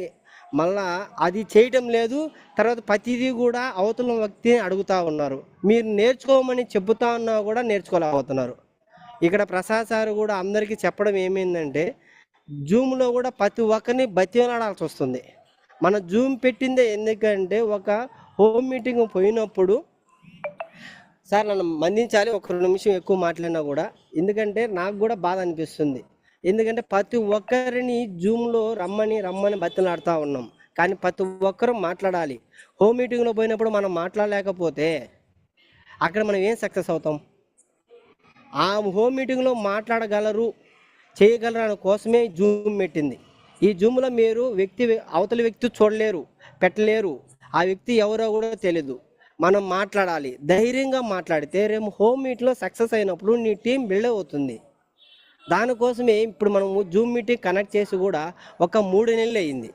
మళ్ళా అది చేయటం లేదు. తర్వాత ప్రతిదీ కూడా అవతల వ్యక్తిని అడుగుతూ ఉన్నారు. మీరు నేర్చుకోమని చెబుతా ఉన్నా కూడా నేర్చుకోలేకపోతున్నారు. ఇక్కడ ప్రసాద్ సార్ కూడా అందరికీ చెప్పడం ఏమైందంటే జూమ్లో కూడా ప్రతి ఒక్కరిని బతిలాడాల్సి వస్తుంది. మన జూమ్ పెట్టిందే ఎందుకంటే ఒక హోమ్ మీటింగ్ పోయినప్పుడు సార్ నన్ను మందించాలి, ఒక 2 నిమిషం ఎక్కువ మాట్లాడినా కూడా, ఎందుకంటే నాకు కూడా బాధ అనిపిస్తుంది. ఎందుకంటే ప్రతి ఒక్కరిని జూమ్లో రమ్మని బతిలాడుతూ ఉన్నాం, కానీ ప్రతి ఒక్కరు మాట్లాడాలి. హోమ్ మీటింగ్లో పోయినప్పుడు మనం మాట్లాడలేకపోతే అక్కడ మనం ఏం సక్సెస్ అవుతాం? ఆ హోమ్ మీటింగ్లో మాట్లాడగలరు, చేయగలరు అనే కోసమే జూమ్ పెట్టింది. ఈ జూమ్లో మీరు అవతల వ్యక్తి చూడలేరు, పెట్టలేరు, ఆ వ్యక్తి ఎవరో కూడా తెలీదు. మనం మాట్లాడాలి, ధైర్యంగా మాట్లాడితే రేపు హోమ్ మీట్లో సక్సెస్ అయినప్పుడు నీ టీం బిల్డ్ అవుతుంది. దానికోసమే ఇప్పుడు మనము జూమ్ మీటింగ్ కనెక్ట్ చేసి కూడా ఒక 3 నెలలు అయింది.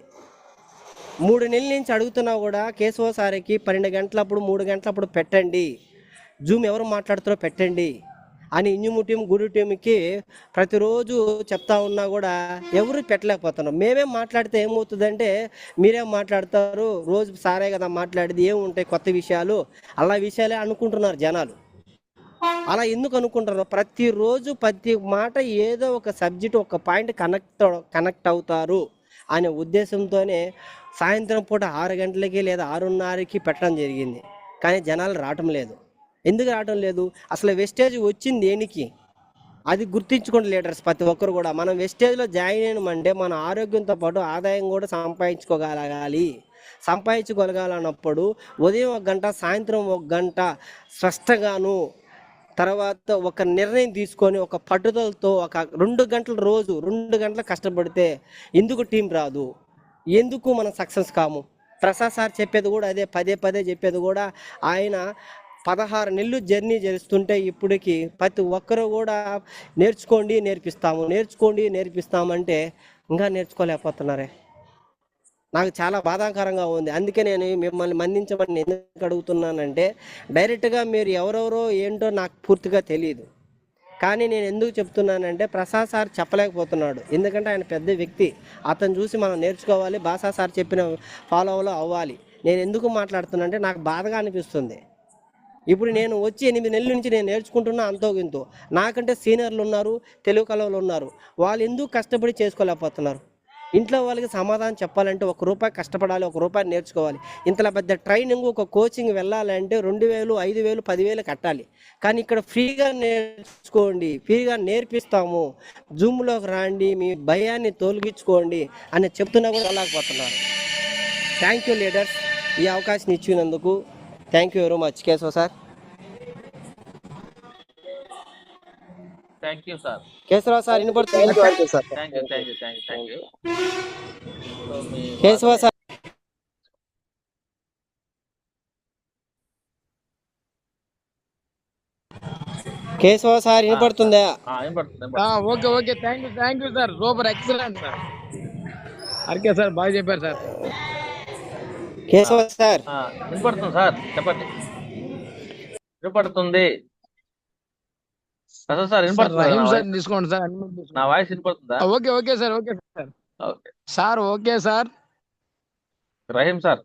3 నెలల నుంచి అడుగుతున్నా కూడా కేశవ సార్కి 12 గంటలప్పుడు 3 గంటలప్పుడు పెట్టండి, జూమ్ ఎవరు మాట్లాడుతారో పెట్టండి అని ఇంజము టీం గూడూరు టీంకి ప్రతిరోజు చెప్తా ఉన్నా కూడా ఎవరు పెట్టలేకపోతున్నాం. మేమే మాట్లాడితే ఏమవుతుందంటే మీరే మాట్లాడతారు, రోజు సారే కదా మాట్లాడేది, ఏముంటాయి కొత్త విషయాలు, అలా విషయాలే అనుకుంటున్నారు జనాలు. అలా ఎందుకు అనుకుంటారు? ప్రతిరోజు ప్రతి మాట ఏదో ఒక సబ్జెక్ట్ ఒక పాయింట్ కనెక్ట్ అవుతారు అనే ఉద్దేశంతోనే సాయంత్రం పూట 6 గంటలకి లేదా 6:30కి పెట్టడం జరిగింది. కానీ జనాలు రావటం లేదు. ఎందుకు రావటం లేదు? అసలు వెస్టేజ్ వచ్చింది దేనికి? అది గుర్తించుకోండి లీడర్స్ ప్రతి ఒక్కరు కూడా. మనం వెస్టేజ్లో జాయిన్ అయినామంటే మన ఆరోగ్యంతో పాటు ఆదాయం కూడా సంపాదించుకోగలగాలన్నప్పుడు ఉదయం 1 గంట, సాయంత్రం 1 గంట స్పష్టంగాను, తర్వాత ఒక నిర్ణయం తీసుకొని ఒక పట్టుదలతో ఒక 2 గంటల రోజు 2 గంటలు కష్టపడితే ఎందుకు టీం రాదు? ఎందుకు మనం సక్సెస్ కాము? ప్రసాద్ సార్ చెప్పేది కూడా అదే, పదే చెప్పేది కూడా. ఆయన 16 నెలలు జర్నీ చేస్తుంటే ఇప్పటికి ప్రతి ఒక్కరు కూడా నేర్చుకోండి నేర్పిస్తామంటే ఇంకా నేర్చుకోలేకపోతున్నారే. నాకు చాలా బాధాకరంగా ఉంది. అందుకే నేను మిమ్మల్ని మందించమని ఎందుకు అడుగుతున్నానంటే డైరెక్ట్గా మీరు ఎవరెవరో ఏంటో నాకు పూర్తిగా తెలియదు. కానీ నేను ఎందుకు చెప్తున్నానంటే ప్రసాద్ సార్ చెప్పలేకపోతున్నాడు. ఎందుకంటే ఆయన పెద్ద వ్యక్తి, అతను చూసి మనం నేర్చుకోవాలి, బాసా సార్ చెప్పిన ఫాలోలో అవ్వాలి. నేను ఎందుకు మాట్లాడుతున్నా అంటే నాకు బాధగా అనిపిస్తుంది. ఇప్పుడు నేను వచ్చి 8 నెలల నుంచి నేను నేర్చుకుంటున్నా అంతో ఇంతో. నాకంటే సీనియర్లు ఉన్నారు, తెలుగు కళలు ఉన్నారు, వాళ్ళు ఎందుకు కష్టపడి చేసుకోలేకపోతున్నారు? ఇంట్లో వాళ్ళకి సమాధానం చెప్పాలంటే ₹1 కష్టపడాలి, ₹1 నేర్చుకోవాలి. ఇంతలా పెద్ద ట్రైనింగ్ ఒక కోచింగ్ వెళ్ళాలంటే 2,000, 5,000, 10,000 కట్టాలి. కానీ ఇక్కడ ఫ్రీగా నేర్చుకోండి, ఫ్రీగా నేర్పిస్తాము, జూమ్లోకి రండి, మీ భయాన్ని తొలగించుకోండి అని చెప్తున్నా కూడా వెళ్ళకపోతున్నారు. థ్యాంక్ యూ లీడర్స్, ఈ అవకాశం ఇచ్చినందుకు. Thank you very much Keshava sir. Thank you sir. Keshava sir వినపడుతుంది? Thank you. కేశవ సార్ వినపడుతుందా? Okay thank you sir, super excellent sir. అరికే సార్ బాగా చెప్పారు సార్. కేశవ సార్ వినపడుతుంది సార్, చెప్పండి. వినపడుతుంది ప్రసాద్ సార్, వినపడుతుంది. తీసుకోండి సార్, నా వాయిస్ వినపడుతుందా? Okay sir. Sir okay sir. Rahim sir.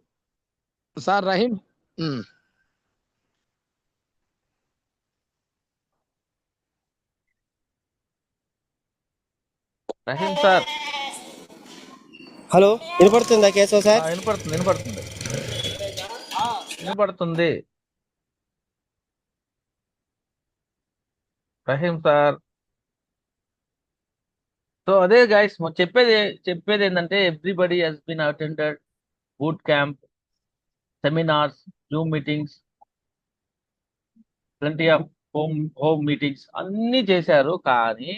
Rahim sir. Hello, వినపడుతుందా కేశవ సార్? వినపడుతుంది. వినపడుతుంది రహీం సార్. సో అదే గైస్ చెప్పేది ఏంటంటే everybody has been attended boot camp, seminars, zoom meetings, plenty of home meetings అన్నీ చేశారు. కానీ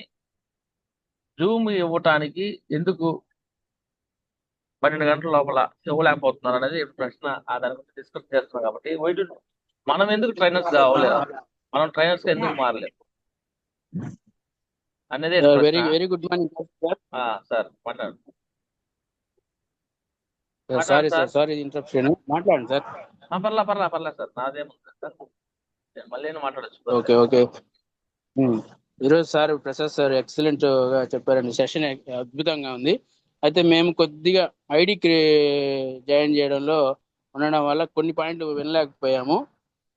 జూమ్ ఇవ్వటానికి ఎందుకు 12 గంటల లోపల ఇవ్వలేకపోతున్నారు అనేది ప్రశ్న. దాని గురించి డిస్కస్ చేస్తున్నాం. కాబట్టి మనం ఎందుకు ట్రైనర్స్ కావలేదు, మనం ట్రైనర్స్ ఎందుకు మారలేదు అనేది very very good morning sir. మాట్లాడు సారీ సార్, సారీ ఇంటరప్షన్. మాట్లాడండి సార్. పర్లేదు సార్, నాదేముంది సార్, మళ్ళీ మాట్లాడచ్చు. Okay okay. ఈరోజు సార్ ప్రసాద్ సార్ ఎక్సలెంట్ గా చెప్పారండి. సెషన్ అద్భుతంగా ఉంది. అయితే మేము కొద్దిగా ఐడి జాయిన్ చేయడంలో ఉండడం వల్ల కొన్ని పాయింట్లు వినలేకపోయాము.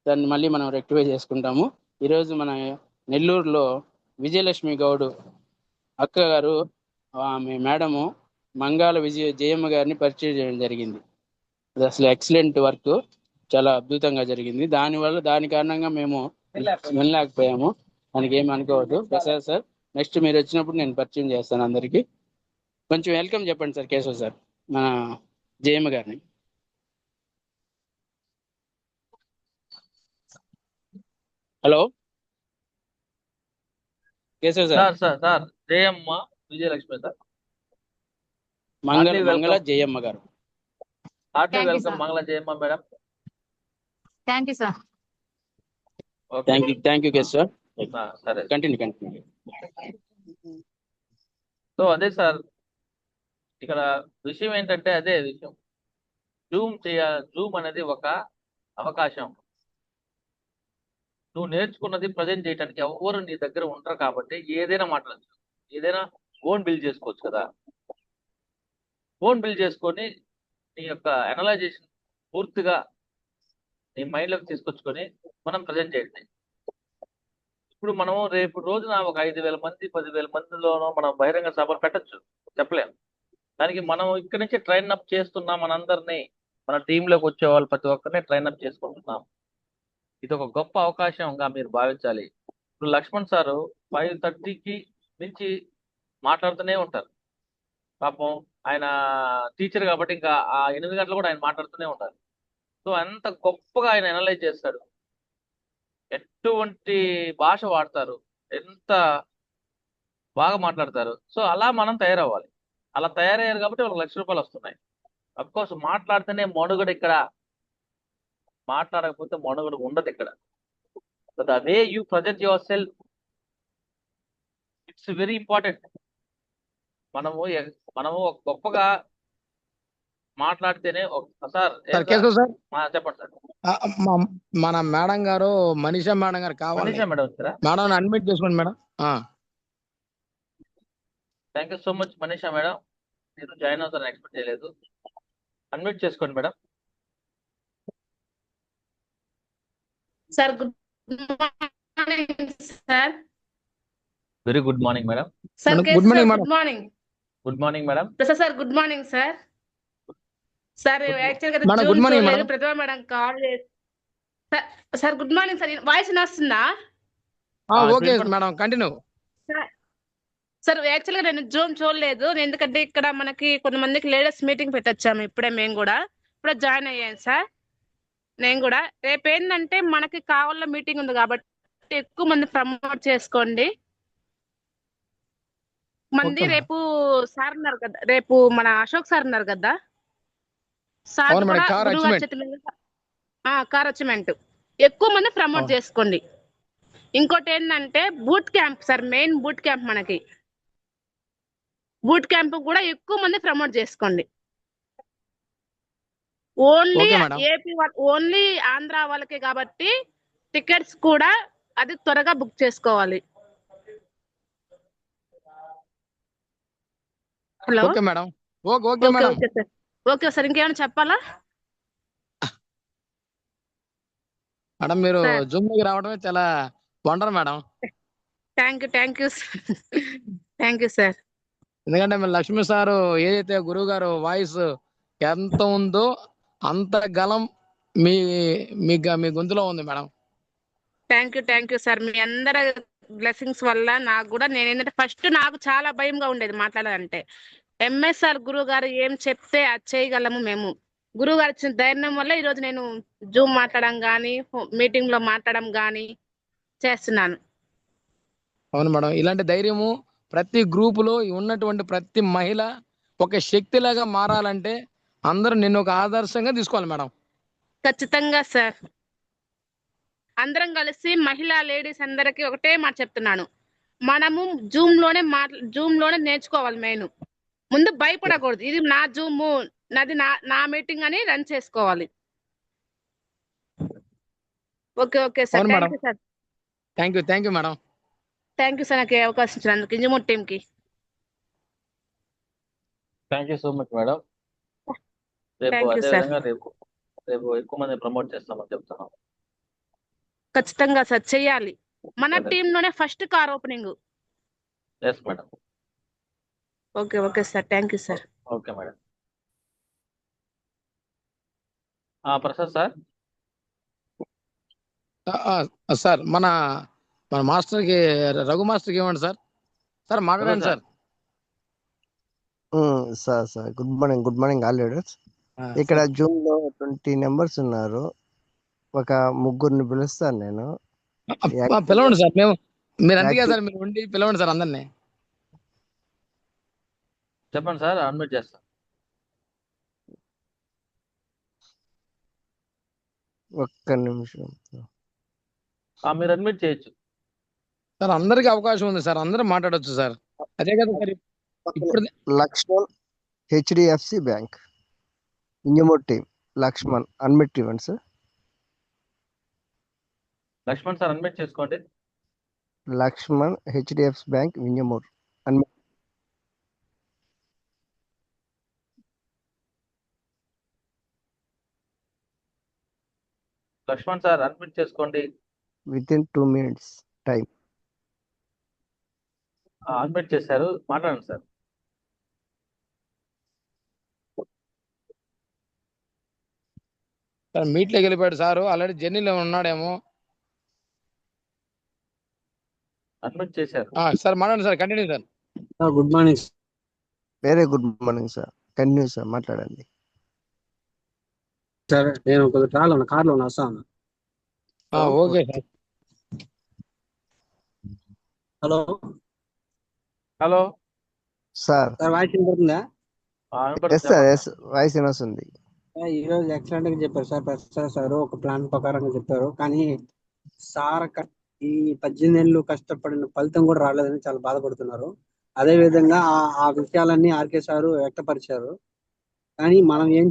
దాన్ని మళ్ళీ మనం రెక్టిఫై చేసుకుంటాము. ఈరోజు మన నెల్లూరులో విజయలక్ష్మి గౌడ్ అక్క గారు, ఆమె మేడము మంగాళ జయమ్మ గారిని పరిచయం చేయడం జరిగింది. అది అసలు ఎక్సలెంట్ వర్క్, చాలా అద్భుతంగా జరిగింది. దాని కారణంగా మేము వినలేకపోయాము. దానికి ఏమి అనుకోవద్దు ప్రసాద్ సార్. నెక్స్ట్ మీరు వచ్చినప్పుడు నేను పరిచయం చేస్తాను అందరికి. కొంచెం వెల్కమ్ చెప్పండి సార్ కేశవ్ సార్, మన జయమ్మ గారిని. Hello Keshav sir. Sir Jayamma Vijayalakshmi sir, మంగళ జయమ్మ గారు. హార్ట్లీ వెల్కమ్ మంగళ Jayamma madam. Thank you sir. Thank you Keshav sir. సరే, కంటిన్యూ. సో అదే సార్, ఇక్కడ విషయం ఏంటంటే అదే విషయం. జూమ్ అనేది ఒక అవకాశం. నువ్వు నేర్చుకున్నది ప్రజెంట్ చేయడానికి ఎవరు నీ దగ్గర ఉంటారు కాబట్టి ఏదైనా మాట్లాడచ్చు, ఏదైనా ఫోన్ బిల్డ్ చేసుకోవచ్చు కదా. ఫోన్ బిల్డ్ చేసుకొని నీ యొక్క అనలైజేషన్ పూర్తిగా నీ మైండ్లోకి తీసుకొచ్చుకొని మనం ప్రజెంట్ చేయండి. ఇప్పుడు మనము రేపు రోజున ఒక 5,000 మంది 10,000 మందిలోనో మనం బహిరంగ సభలు పెట్టచ్చు, చెప్పలేము. దానికి మనం ఇక్కడి నుంచి ట్రైన్ అప్ చేస్తున్నాం. మనందరినీ, మన టీంలోకి వచ్చే వాళ్ళు ప్రతి ఒక్కరిని ట్రైన్ అప్ చేసుకుంటున్నాం. ఇది ఒక గొప్ప అవకాశంగా మీరు భావించాలి. ఇప్పుడు లక్ష్మణ్ సారు 5:30కి మించి మాట్లాడుతూనే ఉంటారు. పాపం ఆయన టీచర్ కాబట్టి ఇంకా ఆ 8 గంటలు కూడా ఆయన మాట్లాడుతూనే ఉంటారు. సో అంత గొప్పగా ఆయన అనలైజ్ చేస్తాడు. ఎటువంటి భాష వాడతారు, ఎంత బాగా మాట్లాడతారు. సో అలా మనం తయారవ్వాలి. అలా తయారయ్యారు కాబట్టి వాళ్ళకి ₹1,00,000 వస్తున్నాయి. అఫ్కోర్స్ మాట్లాడితేనే మనుగడ ఇక్కడ, మాట్లాడకపోతే మనుగడ ఉండదు ఇక్కడ. So the way you present your self, it's very important. మనము గొప్పగా మాట్లాడితేనే సార్. కేశవ్ సార్, చెప్పండి సార్. మన మేడం గారు మనీషా మేడం గారు కావాలి. మనీషా మేడం వచ్చారా? మేడం అడ్మిట్ చేసుకోండి madam. Thank you so much Manisha madam. మీరు జాయిన్ అవుతారని ఎక్స్పెక్ట్ చేయలేదు. అడ్మిట్ చేసుకోండి madam. Sir good morning sir. Very good morning madam. Sir good morning madam. Good morning. Good morning madam. Prasad sir good morning sir. Sir యాక్చువల్గా madam good morning madam. Pratibha madam call చేసి sir good morning sir. Voice వస్తుందా? Okay madam, continue. Sir యాక్చువల్గా నేను Zoom చూడలేదు, ఎందుకంటే ఇక్కడ మనకి కొంతమందికి లేడీస్ మీటింగ్ పెట్టొచ్చాము ఇప్పుడే. మేము కూడా ఇప్పుడే జాయిన్ అయ్యాను సార్. నేను కూడా రేపు ఏంటంటే మనకి కావాల మీటింగ్ ఉంది కాబట్టి ఎక్కువ మంది ప్రమోట్ చేసుకోండి. మంది రేపు సార్ ఉన్నారు కదా, రేపు మన అశోక్ సార్ ఉన్నారు కదా సార్ కూడా కార్ అచీవ్మెంట్ ఎక్కువ మంది ప్రమోట్ చేసుకోండి. ఇంకోటి ఏంటంటే boot camp sir, main boot camp. మనకి బూట్ క్యాంప్ కూడా ఎక్కువ మంది ప్రమోట్ చేసుకోండి. ఓన్లీ ఏపీ ఓన్లీ ఆంధ్ర వాళ్ళకే కాబట్టి టికెట్స్ కూడా అది త్వరగా బుక్ చేసుకోవాలి. Hello. Okay madam. Okay madam. Okay sir, ఇంకేమైనా చెప్పాలా? మేడం మీరు జూమ్ లోకి రావడమే చాలా wonder madam. Thank you sir. ఎందుకంటే మన లక్ష్మీ సారు ఏదైతే గురువు గారు వాయిస్ ఎంత ఉందో అంత గలం మీ మీ గొంతులో ఉంది మేడం. Thank you sir. మీ అందరి బ్లెస్సింగ్స్ వల్ల నాకు కూడా, నేను ఏంటంటే ఫస్ట్ నాకు చాలా భయంగా ఉండేది మాట్లాడాలంటే. ఎంఎస్ఆర్ గురువు గారు ఏం చెప్తే అది చేయగలము మేము. గురువు గారు ఇచ్చిన ధైర్యం వల్ల ఈరోజు నేను జూమ్ మాట్లాడడం కానీ, మీటింగ్ లో మాట్లాడడం కానీ చేస్తున్నాను. అవును మేడం, ఇలాంటి ధైర్యము ప్రతి గ్రూపులో ఉన్నటువంటి ప్రతి మహిళ ఒక శక్తిలాగా మారాలంటే అందరూ నిన్ను ఒక ఆదర్శంగా తీసుకోవాలి మేడం. ఖచ్చితంగా సార్. అందరం కలిసి మహిళా లేడీస్ అందరికి ఒకటే మాట చెప్తున్నాను, మనము జూమ్ లోనే నేర్చుకోవాలి. మెయిన్ ముందు భయపడకూడదు. ఇది నా జూమ్, నాది నా మీటింగ్ అని రన్ చేసుకోవాలి. Okay sir. అవును madam. Thank you sir. Thank you madam. Thank you sir, నాకు ఈ అవకాశం ఇచ్చినందుకు ఇంజమూర్ టీమ్ కి. Thank you so much madam. రేపు థ్యాంక్ యూ అదే సార్. విధంగా రేపు ఎక్కువ మంది ప్రమోట్ చేస్తామని చెప్తున్నాం. ఖచ్చితంగా సార్ చెయ్యాలి. మన అదే. టీమ్ లోనే first car opening. Yes madam. Okay sir. Thank you sir. Okay madam. Prasad sir. Sir మన మాస్టర్కి, రఘు మాస్టర్కి ఏమండి సార్? సార్ మాట్లాడండి sir. Sir good morning all leaders. ఇక్కడ జూమ్ లో 20 మెంబర్స్ ఉన్నారు. ఒక ముగ్గురిని పిలుస్తాను నేను. పిలవండి సార్. మీరు అందుకే సార్ మీరు ఉండి పిలవండి సార్ అందరినీ. చెప్పండి సార్, అడ్మిట్ చేస్తాను. ఒక్క నిమిషం మీరు అడ్మిట్ చేయొచ్చు సార్. అందరికి అవకాశం ఉంది సార్, అందరూ మాట్లాడొచ్చు సార్. అదే కదా సార్. ఇప్పుడు లక్ష్మణ్, హెచ్డిఎఫ్సి బ్యాంక్, ఇంజమూర్ టీమ్. లక్ష్మణ్ అన్మిట్ ఇవ్వండి సార్. లక్ష్మణ్ సార్ అడ్మిట్ చేసుకోండి. లక్ష్మణ్, హెచ్డిఎఫ్సి బ్యాంక్, ఇంజమూర్ అన్మిట్. లక్ష్మణ్ సార్ అడ్మిట్ చేసుకోండి. Within 2 minutes time. Admit చేశారు, మాట్లాడండి సార్. సార్ మీట్లోకి వెళ్ళిపోయాడు సారు, ఆల్రెడీ జర్నీలో ఉన్నాడేమో. అడ్మిట్ చేశారు. సార్ మాట్లాడండి sir, continue sir. Good morning. Very good morning sir. Continue sir, మాట్లాడండి సార్. నేను ఒక కార్లో వస్తాను. Okay sir. Hello sir. Voice వినపడుతుందా? ఎస్ సార్, ఎస్ వాయిస్ వినొస్తుంది. ఈ రోజు ఎక్సలెంట్ గా చెప్పారు సార్. ప్రసాద్ సార్ ఒక ప్లాన్ ప్రకారంగా చెప్పారు. కానీ సార్ ఈ 18 ఏళ్ళు కష్టపడిన ఫలితం కూడా రాలేదని చాలా బాధపడుతున్నారు. అదే విధంగా ఆ విషయాలన్నీ ఆర్కే సారు వ్యక్తపరిచారు. కానీ మనం ఏం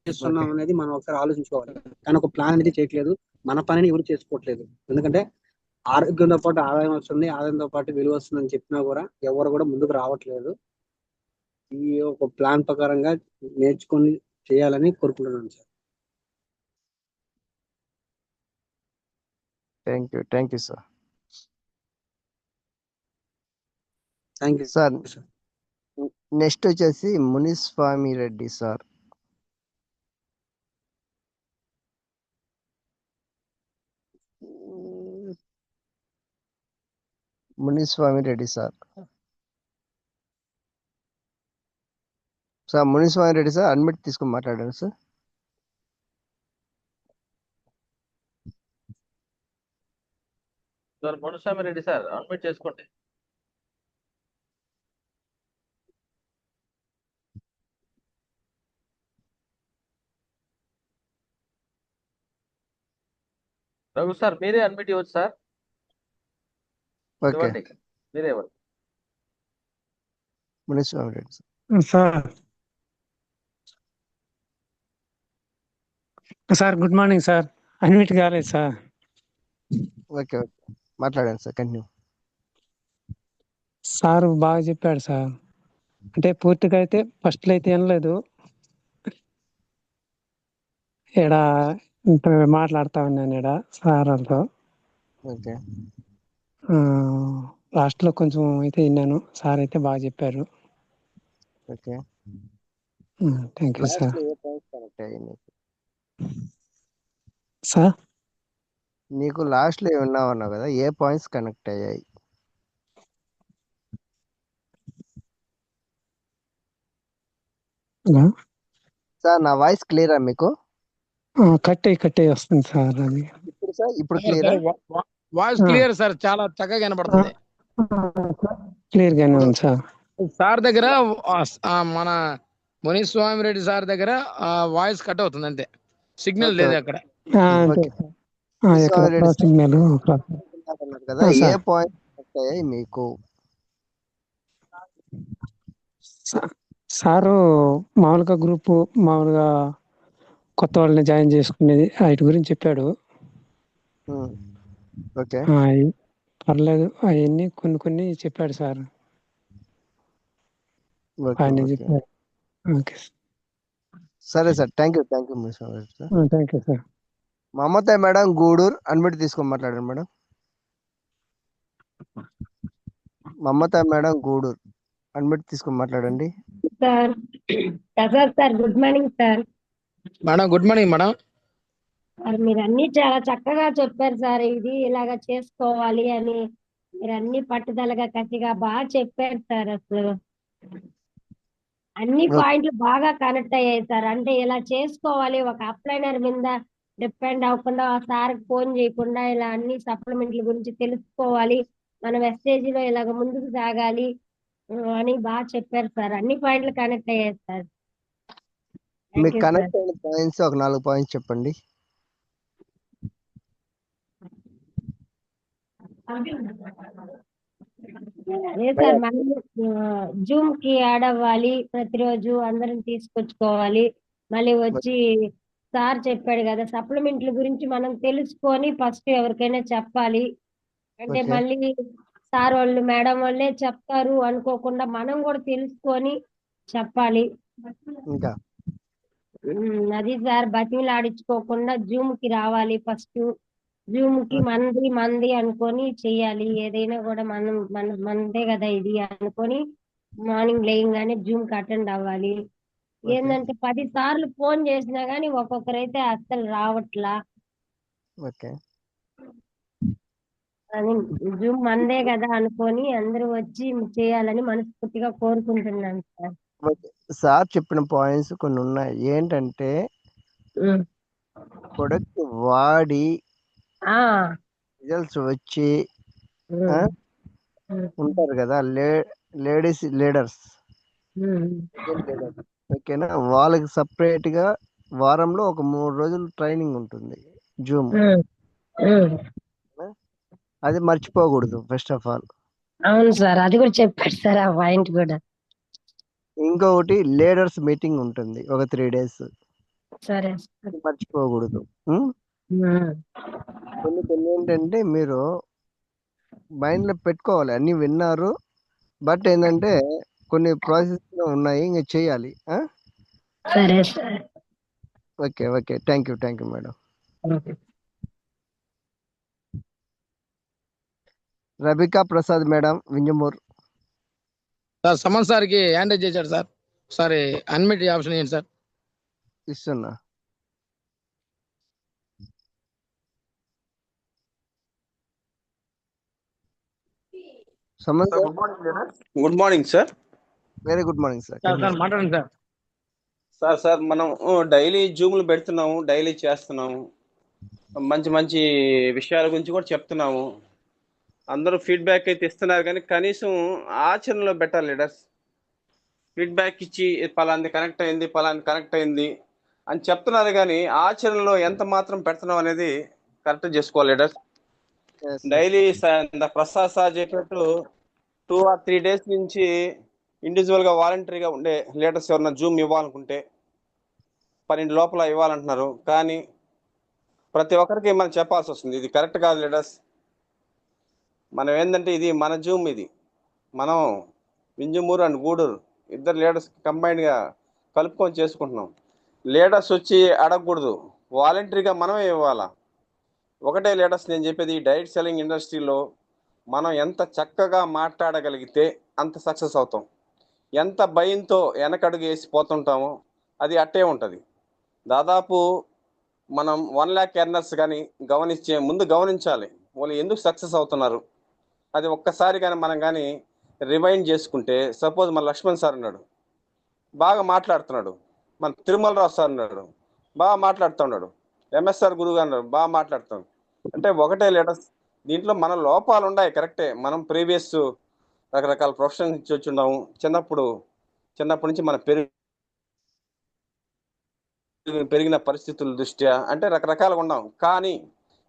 చేస్తున్నాం అనేది మనం ఒకసారి ఆలోచించుకోవాలి. కానీ ఒక ప్లాన్ అనేది చేయట్లేదు. మన పనిని ఎవరు చేసుకోవట్లేదు. ఎందుకంటే ఆరోగ్యంతో పాటు ఆదాయం వస్తుంది, ఆదాయంతో పాటు విలువ వస్తుందని చెప్పినా కూడా ఎవరు కూడా ముందుకు రావట్లేదు. ఈ ఒక ప్లాన్ ప్రకారంగా నేర్చుకొని చేయాలని కోరుకుంటున్నాను sir. Thank you sir. Thank you sir. Next వచ్చేసి Muniswamy Reddy sir. Muniswamy Reddy sir. Muniswamy Reddy sir admit తీసుకొని మాట్లాడండి sir. Sir Muniswamy Reddy sir admit చేసుకోండి. రఘు సార్ మీరే అడ్మిట్ ఇవ్వచ్చు సార్. ఇవ్వండి, మీరే ఇవ్వండి. Muniswamy Reddy sir. Sir good morning sir. Unmute కాలేదు సార్. ఓకే మాట్లాడండి సార్, కంటిన్యూ. సార్ బాగా చెప్పాడు సార్. అంటే పూర్తిగా అయితే ఫస్ట్లో అయితే వినలేదు. ఇక్కడ మాట్లాడుతా ఉన్నాను ఇక్కడ సార్ వాళ్ళతో. ఓకే. లాస్ట్లో కొంచెం అయితే విన్నాను. సార్ అయితే బాగా చెప్పారు. ఓకే. Thank you sir. లాస్ట్లో ఏ పాయింట్స్ కనెక్ట్ అయ్యాయి నీకు? సార్ నీకు లాస్ట్లో ఉన్నావన్నావు కదా, ఏ పాయింట్స్ కనెక్ట్ అయ్యాయి? సార్ నా వాయిస్ క్లియరా మీకు? కట్ అయ్యి వస్తుంది సార్ అది. ఇప్పుడు సార్ ఇప్పుడు క్లియరా? వాయిస్ క్లియర్ సార్, చాలా చక్కగా వినపడుతుంది. క్లియర్ గానే ఉంది సార్. సార్ దగ్గర మన మునిస్వామి రెడ్డి సార్ దగ్గర వాయిస్ కట్ అవుతుంది అంతే, సిగ్నల్ లేదు అక్కడ. సిగ్నల్ కదా, ఏ పాయింట్ కనెక్ట్ అయ్యాయి మీకు? సారు మామూలుగా గ్రూప్ మామూలుగా కొత్త వాళ్ళని జాయిన్ చేసుకునేది వాటి గురించి చెప్పాడు. ఓకే, పర్లేదు, అవన్నీ కొన్ని చెప్పాడు సార్. ఆయన చెప్పాడు. ఓకే సరే sir, thank you sir. Thank you sir. Mamata madam Gudur unmute తీసుకొని మాట్లాడండి madam. Mamata madam Gudur unmute తీసుకొని మాట్లాడండి. Sir Prasad sir, good morning sir. Madam good morning madam. Sir మీరు అన్ని చాలా చక్కగా చెప్పారు సార్. ఇది ఇలాగా చేసుకోవాలి అని మీరు అన్ని పట్టుదలగా కసిగా బాగా చెప్పారు సార్. అసలు అన్ని పాయింట్లు బాగా కనెక్ట్ అయ్యాయి సార్. అంటే ఇలా చేసుకోవాలి, ఒక అప్లైనర్ మీద డిపెండ్ అవ్వకుండా, ఆ సార్కి ఫోన్ చేయకుండా ఇలా అన్ని సప్లిమెంట్ల గురించి తెలుసుకోవాలి, మన వెస్టేజీలో ఇలాగ ముందుకు సాగాలి అని బాగా చెప్పారు సార్. అన్ని పాయింట్లు కనెక్ట్ అయ్యాయి సార్. మీకు కనెక్ట్ అయిన పాయింట్స్ ఒక 4 పాయింట్స్ చెప్పండి. అదే సార్, మనం జూమ్ కి యాడ్ అవ్వాలి, ప్రతిరోజు అందరం తీసుకొచ్చుకోవాలి. మళ్ళీ వచ్చి సార్ చెప్పాడు కదా, సప్లిమెంట్ల గురించి మనం తెలుసుకొని ఫస్ట్ ఎవరికైనా చెప్పాలి. అంటే మళ్ళీ సార్ వాళ్ళు మేడం వాళ్ళే చెప్తారు అనుకోకుండా మనం కూడా తెలుసుకొని చెప్పాలి. ఇంకా అది సార్, బతిమలు ఆడించుకోకుండా జూమ్ కి రావాలి. ఫస్ట్ జూమ్ కి మంది అనుకొని చెయ్యాలి. ఏదైనా కూడా మనదే కదా ఇది అనుకొని మార్నింగ్ లేయంగానే జూమ్ కి అటెండ్ అవ్వాలి. ఏంటంటే 10 సార్లు ఫోన్ చేసినా గానీ ఒక్కొక్కరైతే అస్సలు రావట్లా. అని జూమ్ మందే కదా అనుకొని అందరూ వచ్చి చేయాలని మనస్ఫూర్తిగా కోరుకుంటున్నాను సార్. సార్ చెప్పిన పాయింట్స్ కొన్ని ఉన్నాయి. ఏంటంటే ప్రొడక్ట్ వాడి రిజల్ట్స్ వచ్చి ఉంటారు కదా లేడీస్ లీడర్స్, ఓకేనా, వాళ్ళకి సపరేట్ గా వారంలో ఒక 3 రోజులు ట్రైనింగ్ ఉంటుంది జూమ్. అది మర్చిపోకూడదు ఫస్ట్ ఆఫ్ ఆల్. అవును సార్, అది కూడా చెప్పాడు సార్ ఆ పాయింట్ కూడా. ఇంకొకటి లీడర్స్ మీటింగ్ ఉంటుంది ఒక 3 days. సరే, మర్చిపోకూడదు. కొన్ని ఏంటంటే మీరు మైండ్ లో పెట్టుకోవాలి, అన్ని విన్నారు, బట్ ఏంటంటే కొన్ని ప్రాసెస్ ఉన్నాయి, ఇంకా చేయాలి. సరే sir. Okay, thank you madam. Rabika Prasad madam Vinjamur. Sir సమన్ సార్కి హ్యాండ్ చేశాడు సార్, ఒకసారి అన్మిట్ ఆప్షన్ ఏంటి సార్? ఇస్తున్నా. Good morning sir. Very good morning sir. మాట్లాడండి సార్. సార్ మనం డైలీ జూమ్లు పెడుతున్నాము, డైలీ చేస్తున్నాము, మంచి మంచి విషయాల గురించి కూడా చెప్తున్నాము. అందరూ ఫీడ్బ్యాక్ అయితే ఇస్తున్నారు, కానీ కనీసం ఆచరణలో పెట్టాలి లీడర్స్. ఫీడ్బ్యాక్ ఇచ్చి పలాంది కనెక్ట్ అయింది అని చెప్తున్నారు, కానీ ఆచరణలో ఎంత మాత్రం పెడుతున్నాం అనేది కరెక్ట్ చేసుకోవాలి లీడర్స్. డైలీ ప్రసాద్ సార్ చెప్పినట్టు 2 or 3 days నుంచి ఇండివిజువల్గా వాలంటరీగా ఉండే లీడర్స్ ఎవరన్నా జూమ్ ఇవ్వాలనుకుంటే 12 లోపల ఇవ్వాలంటున్నారు, కానీ ప్రతి ఒక్కరికి మనం చెప్పాల్సి వస్తుంది. ఇది కరెక్ట్ కాదు లీడర్స్. మనం ఏంటంటే ఇది మన జూమ్, ఇది మనం వింజమూరు అండ్ గూడూరు ఇద్దరు లీడర్స్ కంబైన్డ్గా కలుపుకొని చేసుకుంటున్నాం. లీడర్స్ వచ్చి అడగకూడదు, వాలంటరీగా మనమే ఇవ్వాలా. ఒకటే లీడర్స్, నేను చెప్పేది ఈ డైరెక్ట్ సెల్లింగ్ ఇండస్ట్రీలో మనం ఎంత చక్కగా మాట్లాడగలిగితే అంత సక్సెస్ అవుతాం. ఎంత భయంతో వెనకడుగు వేసిపోతుంటామో అది అట్టే ఉంటుంది. దాదాపు మనం 1 lakh ఎర్నర్స్ కానీ ముందు గమనించాలి వాళ్ళు ఎందుకు సక్సెస్ అవుతున్నారు. అది ఒక్కసారి కానీ మనం కానీ రిమైండ్ చేసుకుంటే, సపోజ్ మన లక్ష్మణ్ సార్ ఉన్నాడు, బాగా మాట్లాడుతున్నాడు. మన తిరుమలరావు సార్ ఉన్నాడు, బాగా మాట్లాడుతున్నాడు. ఎంఎస్ఆర్ గురువు గారు ఉన్నాడు, బాగా మాట్లాడుతున్నాడు. అంటే ఒకటే లీడర్స్, దీంట్లో మన లోపాలు ఉన్నాయి కరెక్టే. మనం ప్రీవియస్ రకరకాల ప్రొఫెషన్ నుంచి వచ్చి ఉన్నాము. చిన్నప్పటి నుంచి మనం పెరిగిన పరిస్థితుల దృష్ట్యా అంటే రకరకాలుగా ఉన్నాం. కానీ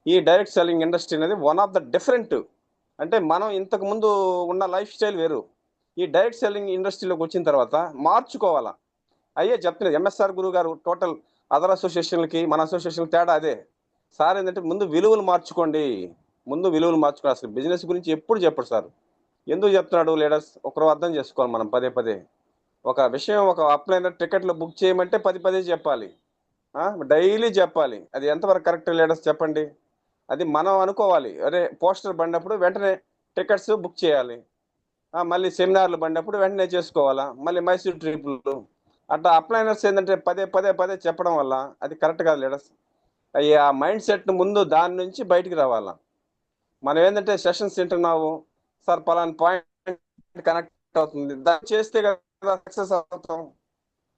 ఈ డైరెక్ట్ సెల్లింగ్ ఇండస్ట్రీ అనేది వన్ ఆఫ్ ద డిఫరెంట్. అంటే మనం ఇంతకు ముందు ఉన్న లైఫ్ స్టైల్ వేరు. ఈ డైరెక్ట్ సెల్లింగ్ ఇండస్ట్రీలోకి వచ్చిన తర్వాత మార్చుకోవాలా. అయ్యే చెప్తున్నది ఎంఎస్ఆర్ గురువు గారు. టోటల్ అదర్ అసోసియేషన్లకి మన అసోసియేషన్ తేడా అదే. సార్ ఏంటంటే ముందు విలువలు మార్చుకోండి. అసలు బిజినెస్ గురించి ఎప్పుడు చెప్పడు సార్. ఎందుకు చెప్తున్నాడు లీడర్స్ ఒకరు అర్థం చేసుకోవాలి. మనం పదే ఒక విషయం, ఒక అప్లైనర్ టికెట్లు బుక్ చేయమంటే పదే చెప్పాలి, డైలీ చెప్పాలి. అది ఎంతవరకు కరెక్ట్ లీడర్స్ చెప్పండి. అది మనం అనుకోవాలి. అరే పోస్టర్ పడినప్పుడు వెంటనే టికెట్స్ బుక్ చేయాలి, మళ్ళీ సెమినార్లు పడినప్పుడు వెంటనే చేసుకోవాలా, మళ్ళీ మైసూర్ ట్రిప్లు అట్లా. అప్లైనర్స్ ఏంటంటే పదే చెప్పడం వల్ల అది కరెక్ట్ కాదు లీడర్స్. ఆ మైండ్ సెట్ ముందు దాని నుంచి బయటికి రావాలా. మనం ఏంటంటే సెషన్స్ వింటున్నావు సార్, పలానా పాయింట్ కనెక్ట్ అవుతుంది, దాన్ని చేస్తే కదా సక్సెస్ అవుతాం.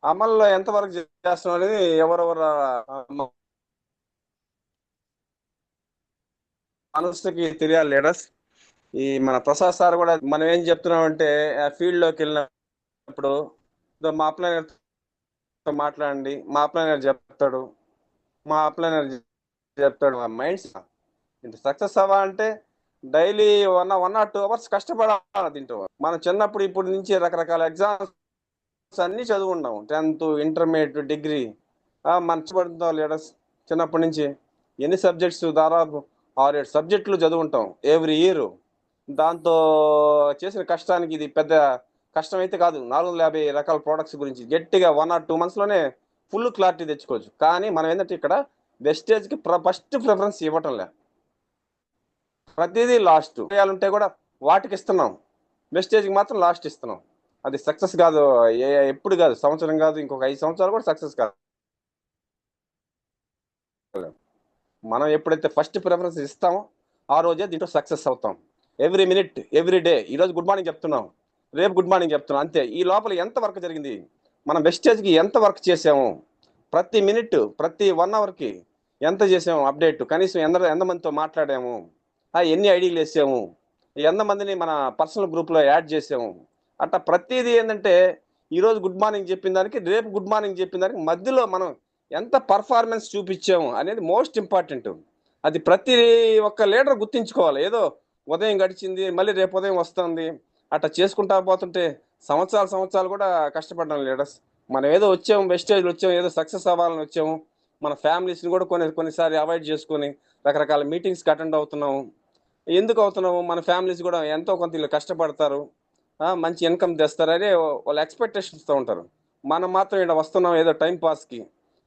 అమల్లో ఎంతవరకు చేస్తున్నాం అనేది ఎవరెవరు మనసుకి తెలియాలి లీడర్స్. ఈ మన ప్రసాద్ సార్ కూడా మనం ఏం చెప్తున్నాం అంటే, ఫీల్డ్ లోకి వెళ్ళినప్పుడు మా అప్లైనర్ మాట్లాడండి, మా అప్లైనర్ చెప్తాడు. మైండ్స్ సక్సెస్ అవ్వాలంటే డైలీ 1 or 2 hours కష్టపడాలి దీంట్లో. మనం చిన్నప్పుడు ఇప్పుడు నుంచి రకరకాల ఎగ్జామ్స్ అన్ని చదువుకున్నాం. 10th, intermediate, degree మంచిపడుతుంటాం leaders. చిన్నప్పటి నుంచి ఎన్ని సబ్జెక్ట్స్, దాదాపు 6-7 సబ్జెక్టులు చదువుకుంటాం ఎవ్రీ ఇయర్. దాంతో చేసిన కష్టానికి ఇది పెద్ద కష్టం అయితే కాదు. 450 రకాల ప్రోడక్ట్స్ గురించి గట్టిగా 1 or 2 monthsలోనే ఫుల్ క్లారిటీ తెచ్చుకోవచ్చు. కానీ మనం ఏంటంటే ఇక్కడ వెస్టేజ్కి ఫస్ట్ ప్రిఫరెన్స్ ఇవ్వటం లే. ప్రతిదీ లాస్ట్ ఉంటే కూడా వాటికి ఇస్తున్నాం, వెస్టేజ్కి మాత్రం లాస్ట్ ఇస్తున్నాం. అది సక్సెస్ కాదు. ఎప్పుడు కాదు, సంవత్సరం కాదు, ఇంకొక 5 సంవత్సరాలు కూడా సక్సెస్ కాదు. మనం ఎప్పుడైతే ఫస్ట్ ప్రిఫరెన్స్ ఇస్తామో ఆ రోజే దీంట్లో సక్సెస్ అవుతాం. Every minute, every day. ఈరోజు గుడ్ మార్నింగ్ చెప్తున్నాం, రేపు గుడ్ మార్నింగ్ చెప్తున్నాం, అంతే. ఈ లోపల ఎంత వర్క్ జరిగింది, మనం వెస్టేజ్కి ఎంత వర్క్ చేసాము, ప్రతి మినిట్, ప్రతి 1 hourకి ఎంత చేసాము అప్డేట్, కనీసం ఎంతమందితో మాట్లాడాము, ఎన్ని ఐడీలు వేసాము, ఎంతమందిని మన పర్సనల్ గ్రూప్లో యాడ్ చేసాము. అట్లా ప్రతిదీ ఏంటంటే ఈరోజు గుడ్ మార్నింగ్ చెప్పిన దానికి, రేపు గుడ్ మార్నింగ్ చెప్పిన దానికి మధ్యలో మనం ఎంత పర్ఫార్మెన్స్ చూపించాము అనేది మోస్ట్ ఇంపార్టెంట్. అది ప్రతి ఒక్క లీడర్ గుర్తించుకోవాలి. ఏదో ఉదయం గడిచింది మళ్ళీ రేపు ఉదయం వస్తుంది అట్లా చేసుకుంటా పోతుంటే సంవత్సరాలు కూడా కష్టపడ్డాం లీడర్స్. మనం ఏదో వచ్చాము, వెస్టేజ్ వచ్చాము, ఏదో సక్సెస్ అవ్వాలని వచ్చాము. మన ఫ్యామిలీస్ని కూడా కొన్నిసారి అవాయిడ్ చేసుకొని రకరకాల మీటింగ్స్కి అటెండ్ అవుతున్నాము. ఎందుకు అవుతున్నాము, మన ఫ్యామిలీస్ కూడా ఎంతో కొంత వీళ్ళు కష్టపడతారు, మంచి ఇన్కమ్ తెస్తారు అని వాళ్ళు ఎక్స్పెక్టేషన్స్తో ఉంటారు. మనం మాత్రం ఇక్కడ వస్తున్నాం ఏదో టైం పాస్కి,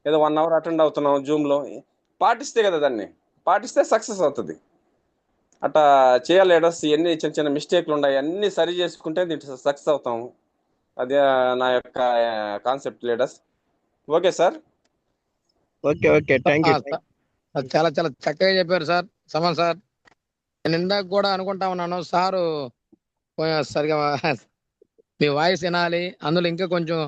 ఏదో 1 hour అటెండ్ అవుతున్నాం జూమ్లో. పాటిస్తే కదా, దాన్ని పాటిస్తే సక్సెస్ అవుతుంది. అట్లా చేయాలి లీడర్స్. ఎన్ని చిన్న మిస్టేక్లు ఉన్నాయి అన్నీ సరి చేసుకుంటే దీంట్లో సక్సెస్ అవుతాము. అదే నా యొక్క concept leaders. Okay sir. Okay thank you. చాలా చాలా చక్కగా చెప్పారు సార్. సమన్ సార్, నేను ఇందాక కూడా అనుకుంటా ఉన్నాను సారు సరిగా మీ వాయిస్ వినాలి, అందులో ఇంకా కొంచెం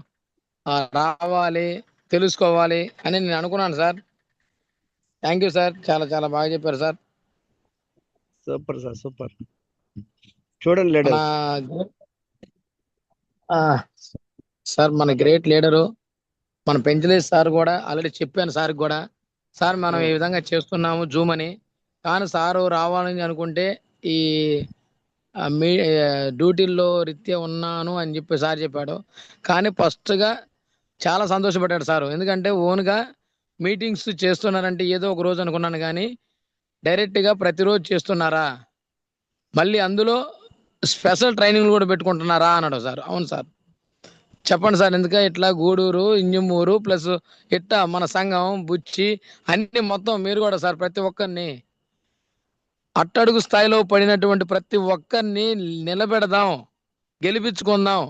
రావాలి, తెలుసుకోవాలి అని నేను అనుకున్నాను సార్. థ్యాంక్ యూ సార్, చాలా చాలా బాగా చెప్పారు సార్. Super sir, super. చూడండి లీడర్ సార్, మన గ్రేట్ లీడరు మన పెంచలేసి సార్ కూడా ఆల్రెడీ చెప్పాను సార్ కూడా, సార్ మనం ఈ విధంగా చేస్తున్నాము జూమ్ అని. కానీ సారు రావాలని అనుకుంటే ఈ మీ డ్యూటీల్లో రీత్యా ఉన్నాను అని చెప్పి సార్ చెప్పాడు. కానీ ఫస్ట్గా చాలా సంతోషపడ్డాడు సారు. ఎందుకంటే ఓన్గా మీటింగ్స్ చేస్తున్నారంటే ఏదో ఒక రోజు అనుకున్నాను, కానీ డైరెక్ట్గా ప్రతిరోజు చేస్తున్నారా, మళ్ళీ అందులో స్పెషల్ ట్రైనింగ్ కూడా పెట్టుకుంటున్నారా అన్నాడు సార్. అవును సార్, చెప్పండి సార్. ఎందుక ఇట్లా గూడూరు, ఇంజమూరు ప్లస్ ఇట్లా మన సంఘం, బుచ్చి అన్ని మొత్తం మీరు కూడా సార్ ప్రతి ఒక్కరిని అట్టడుగు స్థాయిలో పడినటువంటి ప్రతి ఒక్కరిని నిలబెడదాం, గెలిపించుకుందాం.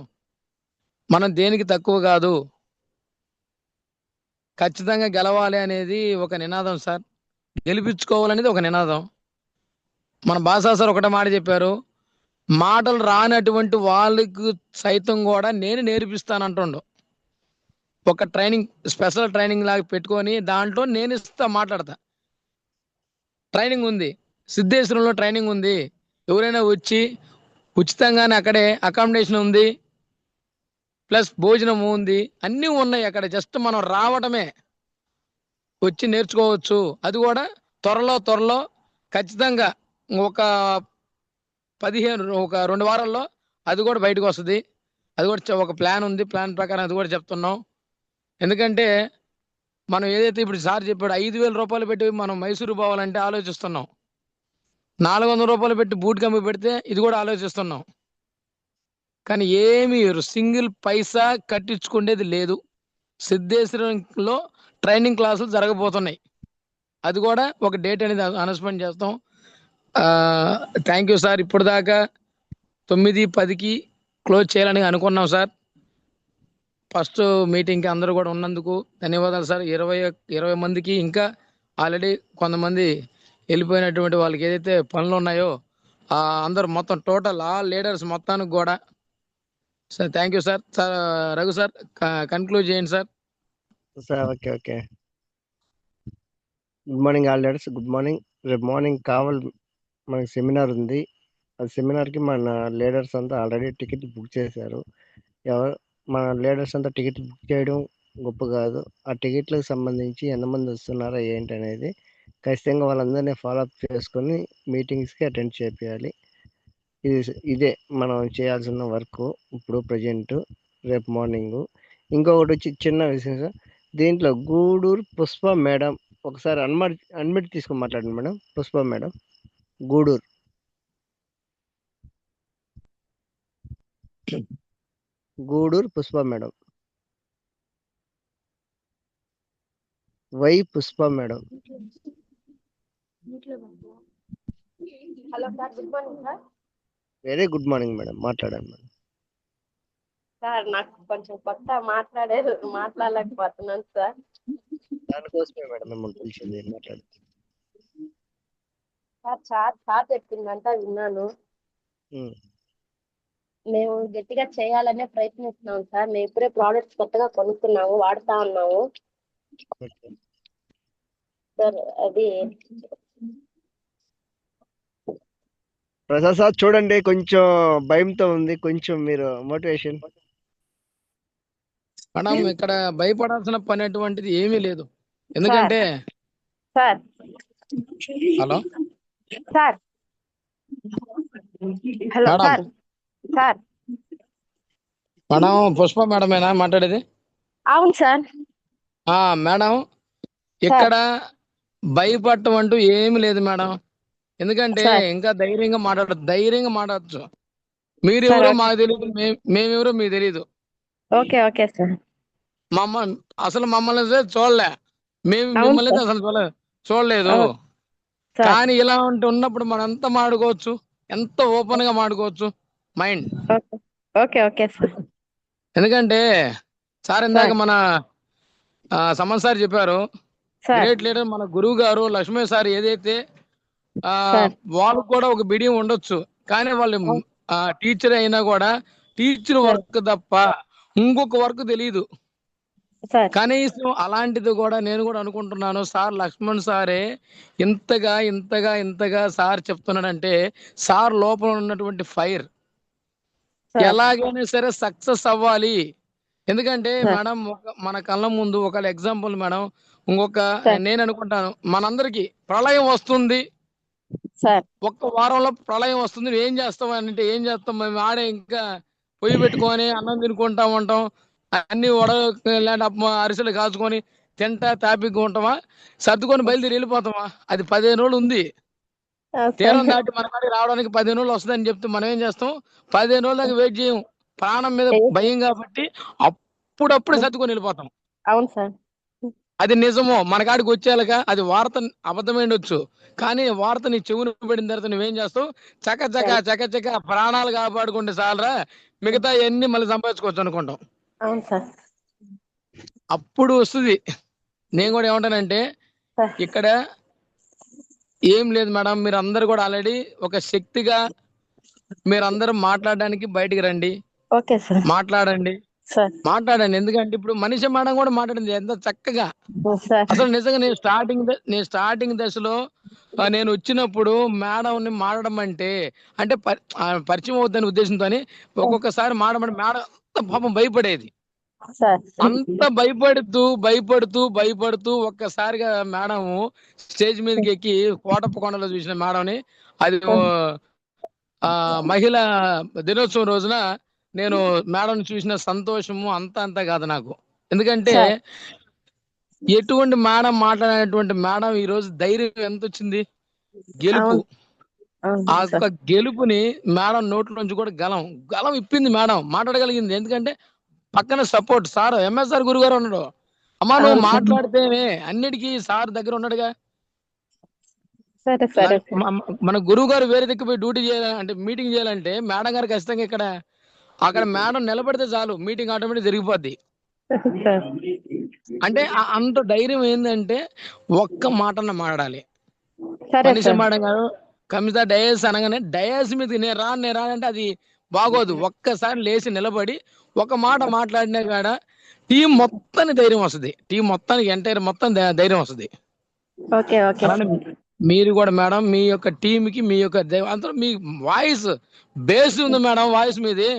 మనం దేనికి తక్కువ కాదు, ఖచ్చితంగా గెలవాలి అనేది ఒక నినాదం సార్. గెలిపించుకోవాలనేది ఒక నినాదం. మన బాసా సార్ ఒకటే మాట చెప్పారు, మాటలు రానటువంటి వాళ్ళకి సైతం కూడా నేను నేర్పిస్తానంటుండు. ఒక ట్రైనింగ్, స్పెషల్ ట్రైనింగ్ లాగా పెట్టుకొని దాంట్లో నేను మాట్లాడతా. ట్రైనింగ్ ఉంది, సిద్ధేశ్వరంలో ట్రైనింగ్ ఉంది. ఎవరైనా వచ్చి ఉచితంగానే అక్కడే అకామిడేషన్ ఉంది, ప్లస్ భోజనం ఉంది, అన్నీ ఉన్నాయి అక్కడ. జస్ట్ మనం రావటమే, వచ్చి నేర్చుకోవచ్చు. అది కూడా త్వరలో ఖచ్చితంగా ఒక 2 వారాల్లో అది కూడా బయటకు వస్తుంది. అది కూడా ఒక ప్లాన్ ఉంది, ప్లాన్ ప్రకారం అది కూడా చెప్తున్నాం. ఎందుకంటే మనం ఏదైతే ఇప్పుడు సార్ చెప్పాడు 5,000 రూపాయలు పెట్టి మనం మైసూరు పోవాలంటే ఆలోచిస్తున్నాం. 400 రూపాయలు పెట్టి బూట్ కంపెనీ పెడితే ఇది కూడా ఆలోచిస్తున్నాం. కానీ ఏమీ సింగిల్ పైసా కట్టించుకునేది లేదు. సిద్ధేశ్వరంలో ట్రైనింగ్ క్లాసులు జరగబోతున్నాయి. అది కూడా ఒక డేట్ అనేది అనౌన్స్మెంట్ చేస్తాం. Thank you sir. ఇప్పుడు దాకా 9:10కి క్లోజ్ చేయాలని అనుకున్నాం సార్. ఫస్ట్ మీటింగ్కి అందరూ కూడా ఉన్నందుకు ధన్యవాదాలు సార్. 20 మందికి ఇంకా ఆల్రెడీ కొంతమంది వెళ్ళిపోయినటువంటి వాళ్ళకి ఏదైతే పనులు ఉన్నాయో అందరూ మొత్తం టోటల్ ఆల్ లీడర్స్ మొత్తానికి కూడా sir thank you sir. Sir Raghu sir conclude చేయండి sir. Sir okay. Good morning all leaders, good morning. రేపు మార్నింగ్ కావాలి మనకి సెమినార్ ఉంది. ఆ సెమినార్కి మన లీడర్స్ అంతా ఆల్రెడీ టికెట్ బుక్ చేశారు. మన లీడర్స్ అంతా టికెట్ బుక్ చేయడం గొప్ప కాదు, ఆ టికెట్లకు సంబంధించి ఎంతమంది వస్తున్నారో ఏంటి అనేది ఖచ్చితంగా వాళ్ళందరినీ ఫాలోఅప్ చేసుకొని మీటింగ్స్కి అటెండ్ చేయాలి. ఇదే మనం చేయాల్సిన వర్క్ ఇప్పుడు ప్రజెంట్, రేపు మార్నింగ్. ఇంకొకటి వచ్చి చిన్న విషయం సార్, దీంట్లో గూడూరు పుష్ప మేడం, ఒకసారి అన్మిట్ తీసుకొని మాట్లాడండి madam. Pushpa madam, Gudur. Pushpa madam, వై Pushpa madam. Hello sir, good morning sir. Very good morning madam, మాట్లాడండి మేడం. సార్ నాకు కొంచెం కొత్త మాట్లాడలేకపోతున్నాను సార్. దానికోసమే మేడం మిమ్మల్ని పిలిచింది, మాట్లాడు. సార్ చెప్పిందంతా విన్నాను. మేము గట్టిగా చేయాలనే ప్రయత్నిస్తున్నాం సార్. మేము ఇప్పుడే ప్రోడక్ట్స్ కొత్తగా కొనుక్కున్నాము, వాడుతా ఉన్నాము సార్. అది ప్రసాద్ సార్ చూడండి, కొంచెం భయంతో ఉంది, కొంచెం మీరు మోటివేషన్. మేడం ఇక్కడ భయపడాల్సిన పని అటువంటిది ఏమీ లేదు. ఎందుకంటే sir hello sir hello sir sir madam Pushpa మేడమేనా మాట్లాడేది? అవును సార్. మేడం ఇక్కడ భయపడటం అంటూ ఏమి లేదు మేడం. ఎందుకంటే ఇంకా ధైర్యంగా మాట్లాడచ్చు. మీరెవరో మాకు తెలియదు, మేమెవరో మీకు తెలియదు. Okay sir. అసలు మమ్మల్ని చూడలే, మేము మిమ్మల్ని అసలు చూడలేదు. కానీ ఇలా ఉన్నప్పుడు మనం ఎంత మాడుకోవచ్చు, ఎంత ఓపెన్ గా మాడుకోవచ్చు మైండ్. Okay sir. ఎందుకంటే సార్ ఇందాక మన సమన్ సార్ చెప్పారు, గ్రేట్ లీడర్ మన గురువు గారు లక్ష్మీ సార్ ఏదైతే వాళ్ళకు కూడా ఒక బిడియం ఉండొచ్చు, కానీ వాళ్ళు టీచర్ అయినా కూడా టీచర్ వర్క్ తప్ప ఇంకొక వర్క్ తెలియదు. కనీసం అలాంటిది కూడా నేను కూడా అనుకుంటున్నాను. సార్ లక్ష్మణ్ సారే ఇంతగా సార్ చెప్తున్నాడంటే సార్ లోపల ఉన్నటువంటి ఫైర్ ఎలాగైనా సరే సక్సెస్ అవ్వాలి. ఎందుకంటే మేడం మన కళ్ళ ముందు ఒక ఎగ్జాంపుల్ మేడం, ఇంకొక నేను అనుకుంటాను మనందరికి ప్రళయం వస్తుంది, ఒక్క వారంలో ప్రళయం వస్తుంది, ఏం చేస్తాం అంటే ఏం చేస్తాం, మేము ఆడే ఇంకా పొయ్యి పెట్టుకొని అన్నం తినుకుంటా ఉంటాం, అన్ని అరిసెలు కాచుకొని తింటా తాపిగా ఉంటామా, సర్దుకొని బయలుదేరి వెళ్ళిపోతామా? అది 15 రోజులు ఉంది. తీరం దాటి మన కాడికి రావడానికి 15 రోజులు వస్తుందని చెప్తే మనం ఏం చేస్తాం? 15 రోజుల దాకా వెయిట్ చేయం. ప్రాణం మీద భయం కాబట్టి అప్పుడప్పుడే సర్దుకొని వెళ్ళిపోతాం. అవును సార్. అది నిజమో మన కాడికి వచ్చేలాగా అది వార్త అబద్ధమైండొచ్చు, కానీ వార్త నీ చెవును పడిన తర్వాత నువ్వేం చేస్తావు? చక ప్రాణాలు కాపాడుకుంటే చాలరా, మిగతా అన్ని మళ్ళీ సంపాదించుకోవచ్చు అనుకుంటాం. అవును సార్. అప్పుడు వస్తుంది. నేను కూడా ఏమంటానంటే ఇక్కడ ఏం లేదు మేడం, మీరు అందరు కూడా ఆల్రెడీ ఒక శక్తిగా మీరందరూ మాట్లాడడానికి బయటికి రండి, ఓకే సార్. మాట్లాడండి, సార్. మాట్లాడండి. ఎందుకంటే ఇప్పుడు మనిషి మేడం కూడా మాట్లాడింది ఎంత చక్కగా. సార్. అసలు నిజంగా నేను స్టార్టింగ్ దశలో నేను వచ్చినప్పుడు మేడంని మాట్లాడడం అంటే అంటే పరిచయం అవుతుందని ఉద్దేశంతో ఒక్కొక్కసారి మాట్లాడమంటే మేడం అంత పాపం భయపడేది. సార్. అంత భయపడుతూ ఒక్కసారిగా మేడం స్టేజ్ మీదకి ఎక్కి కోటప్ప కొండలో చూసిన మేడంని, అది మహిళా దినోత్సవం రోజున నేను మేడం చూసిన సంతోషము అంతా కాదు నాకు. ఎందుకంటే సార్. ఎటువంటి మేడం మాట్లాడేటువంటి మేడం ఈ రోజు ధైర్యం ఎంత వచ్చింది, గెలుపు. అవును. అవును ఆ సార్. యొక్క గెలుపుని మేడం నోట్లోంచి కూడా గలం ఇప్పింది మేడం, మాట్లాడగలిగింది. ఎందుకంటే పక్కన సపోర్ట్ సార్, ఎంఎస్ఆర్ గురుగారు ఉన్నాడు. అమ్మా నువ్వు అవును సార్. మాట్లాడితేనే అన్నిటికీ సార్ దగ్గర ఉన్నాడుగా. సరే సరే సార్. మన గురువు గారు వేరే దగ్గర పోయి డ్యూటీ చేయాలంటే, మీటింగ్ చేయాలంటే మేడం గారు ఖచ్చితంగా అక్కడ మేడం నిలబడితే చాలు, మీటింగ్ ఆటోమేటిక్ జరిగిపోద్ది. సార్. అంటే అంత ధైర్యం ఏంటంటే ఒక్క మాటన మాట్లాడాలి. సరే మనిషి సార్. మేడం గారు కమిత డయాస్ అనగానే డయాస్ మీద నేను రానంటే అది బాగోదు. ఒక్కసారి లేచి నిలబడి ఒక మాట మాట్లాడినా కాడ టీం మొత్తానికి ధైర్యం వస్తుంది, టీం మొత్తానికి ఎంటైర్ మొత్తం ధైర్యం వస్తుంది. Okay okay. అలానే మీరు కూడా మేడం మీ యొక్క టీంకి మీ యొక్క అంతా మీ వాయిస్ బేస్ ఉంది మేడం, వాయిస్ మీది.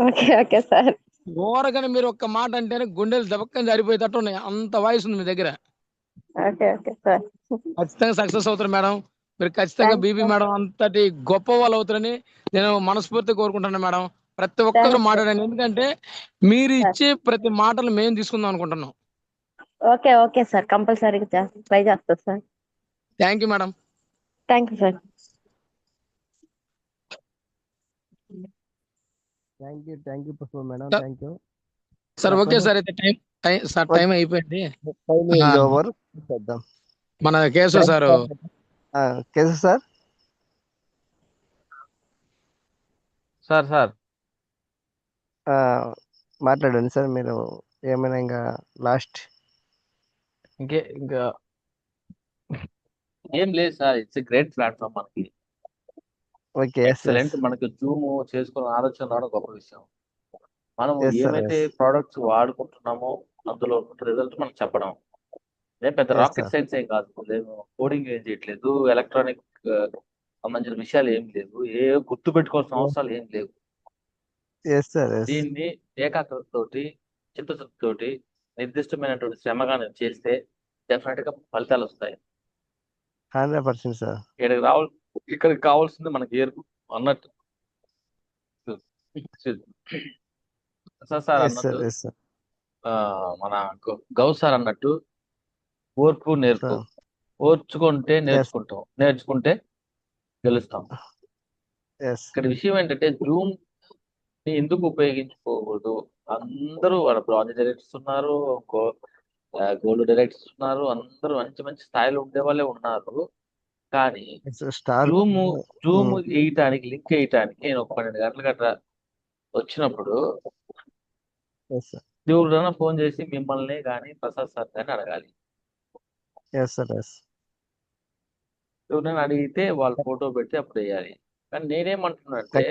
Okay okay sir. ఓరగానే మీరు ఒక్క మాట అంటేనే గుండెలు దబక్కని జారిపోయేటట్టు ఉన్నాయి, అంత వాయిస్ ఉంది మీ దగ్గర. Okay okay sir. ఖచ్చితంగా సక్సెస్ అవుతారు మేడం. మీరు ఖచ్చితంగా బీబీ మేడం అంతటి గొప్ప వాళ్ళు అవుతారని నేను మనస్ఫూర్తిగా కోరుకుంటున్నాను మేడం. ప్రతి ఒక్కరు మాట్లాడండి, ఎందుకంటే మీరు ఇచ్చే ప్రతి మాటలు మేము తీసుకుందాం అనుకుంటున్నాం. ఓకే ఓకే సార్, కంపల్సరీగా ట్రై చేస్తా sir. Thank you madam. Thank you sir. Thank you Pushpa madam, thank you sir. Okay sir, అయితే టైం అయిపోయింది. ఓవర్ చేద్దాం. మన Keshav sir. Keshav sir. Sir మాట్లాడండి సార్, మీరు ఏమైనా ఇంకా లాస్ట్ ఇంకా ఏం లేదు సార్. ఇట్స్ గ్రేట్ ప్లాట్ఫామ్ మనకి. ఓకే. ఎక్సలెంట్. మనకి జూమ్ చేసుకున్న ఆలోచన రావడం గొప్ప విషయం. మనం ఏమైతే ప్రోడక్ట్స్ వాడుకుంటున్నామో అందులో రిజల్ట్ మనం చెప్పడం పెద్ద రాకెట్ సైన్స్ ఏం కాదు. కోడింగ్ ఏం చేయట్లేదు, ఎలక్ట్రానిక్ సంబంధించిన విషయాలు ఏం లేవు, గుర్తు పెట్టుకోవాల్సిన అవసరాలు ఏం లేవు. దీన్ని ఏకాగ్రతతోటి చిత్తశుద్ధితోటి నిర్దిష్టమైనటువంటి శ్రమగా చేస్తే డెఫినెట్ గా ఫలితాలు వస్తాయి. 100% సార్. ఇక్కడికి కావాల్సింది మనకి ఏర్పు అన్నట్టు సార్ అన్నట్టు మన గౌ సార్ అన్నట్టు ఓర్పు నేర్పు. ఓర్చుకుంటే నేర్చుకుంటాం, నేర్చుకుంటే గెలుస్తాం. ఇక్కడ విషయం ఏంటంటే జూమ్ ఎందుకు ఉపయోగించుకోకూడదు? అందరూ వాళ్ళ బ్రాంజ్ డైరెక్టర్స్ ఉన్నారు, గోల్డ్ డైరెక్టర్స్ ఉన్నారు, అందరూ మంచి మంచి స్థాయిలో ఉండే వాళ్ళే ఉన్నారు. కానీ జూమ్ వేయటానికి, లింక్ వేయటానికి నేను ఒక 12 గంటల గట్రా వచ్చినప్పుడు ఎవరైనా ఫోన్ చేసి మిమ్మల్ని కానీ ప్రసాద్ సార్ కానీ అడగాలి. ఎవరైనా అడిగితే వాళ్ళు ఫోటో పెట్టి అప్పుడు వేయాలి. కానీ నేనేమంటున్నానంటే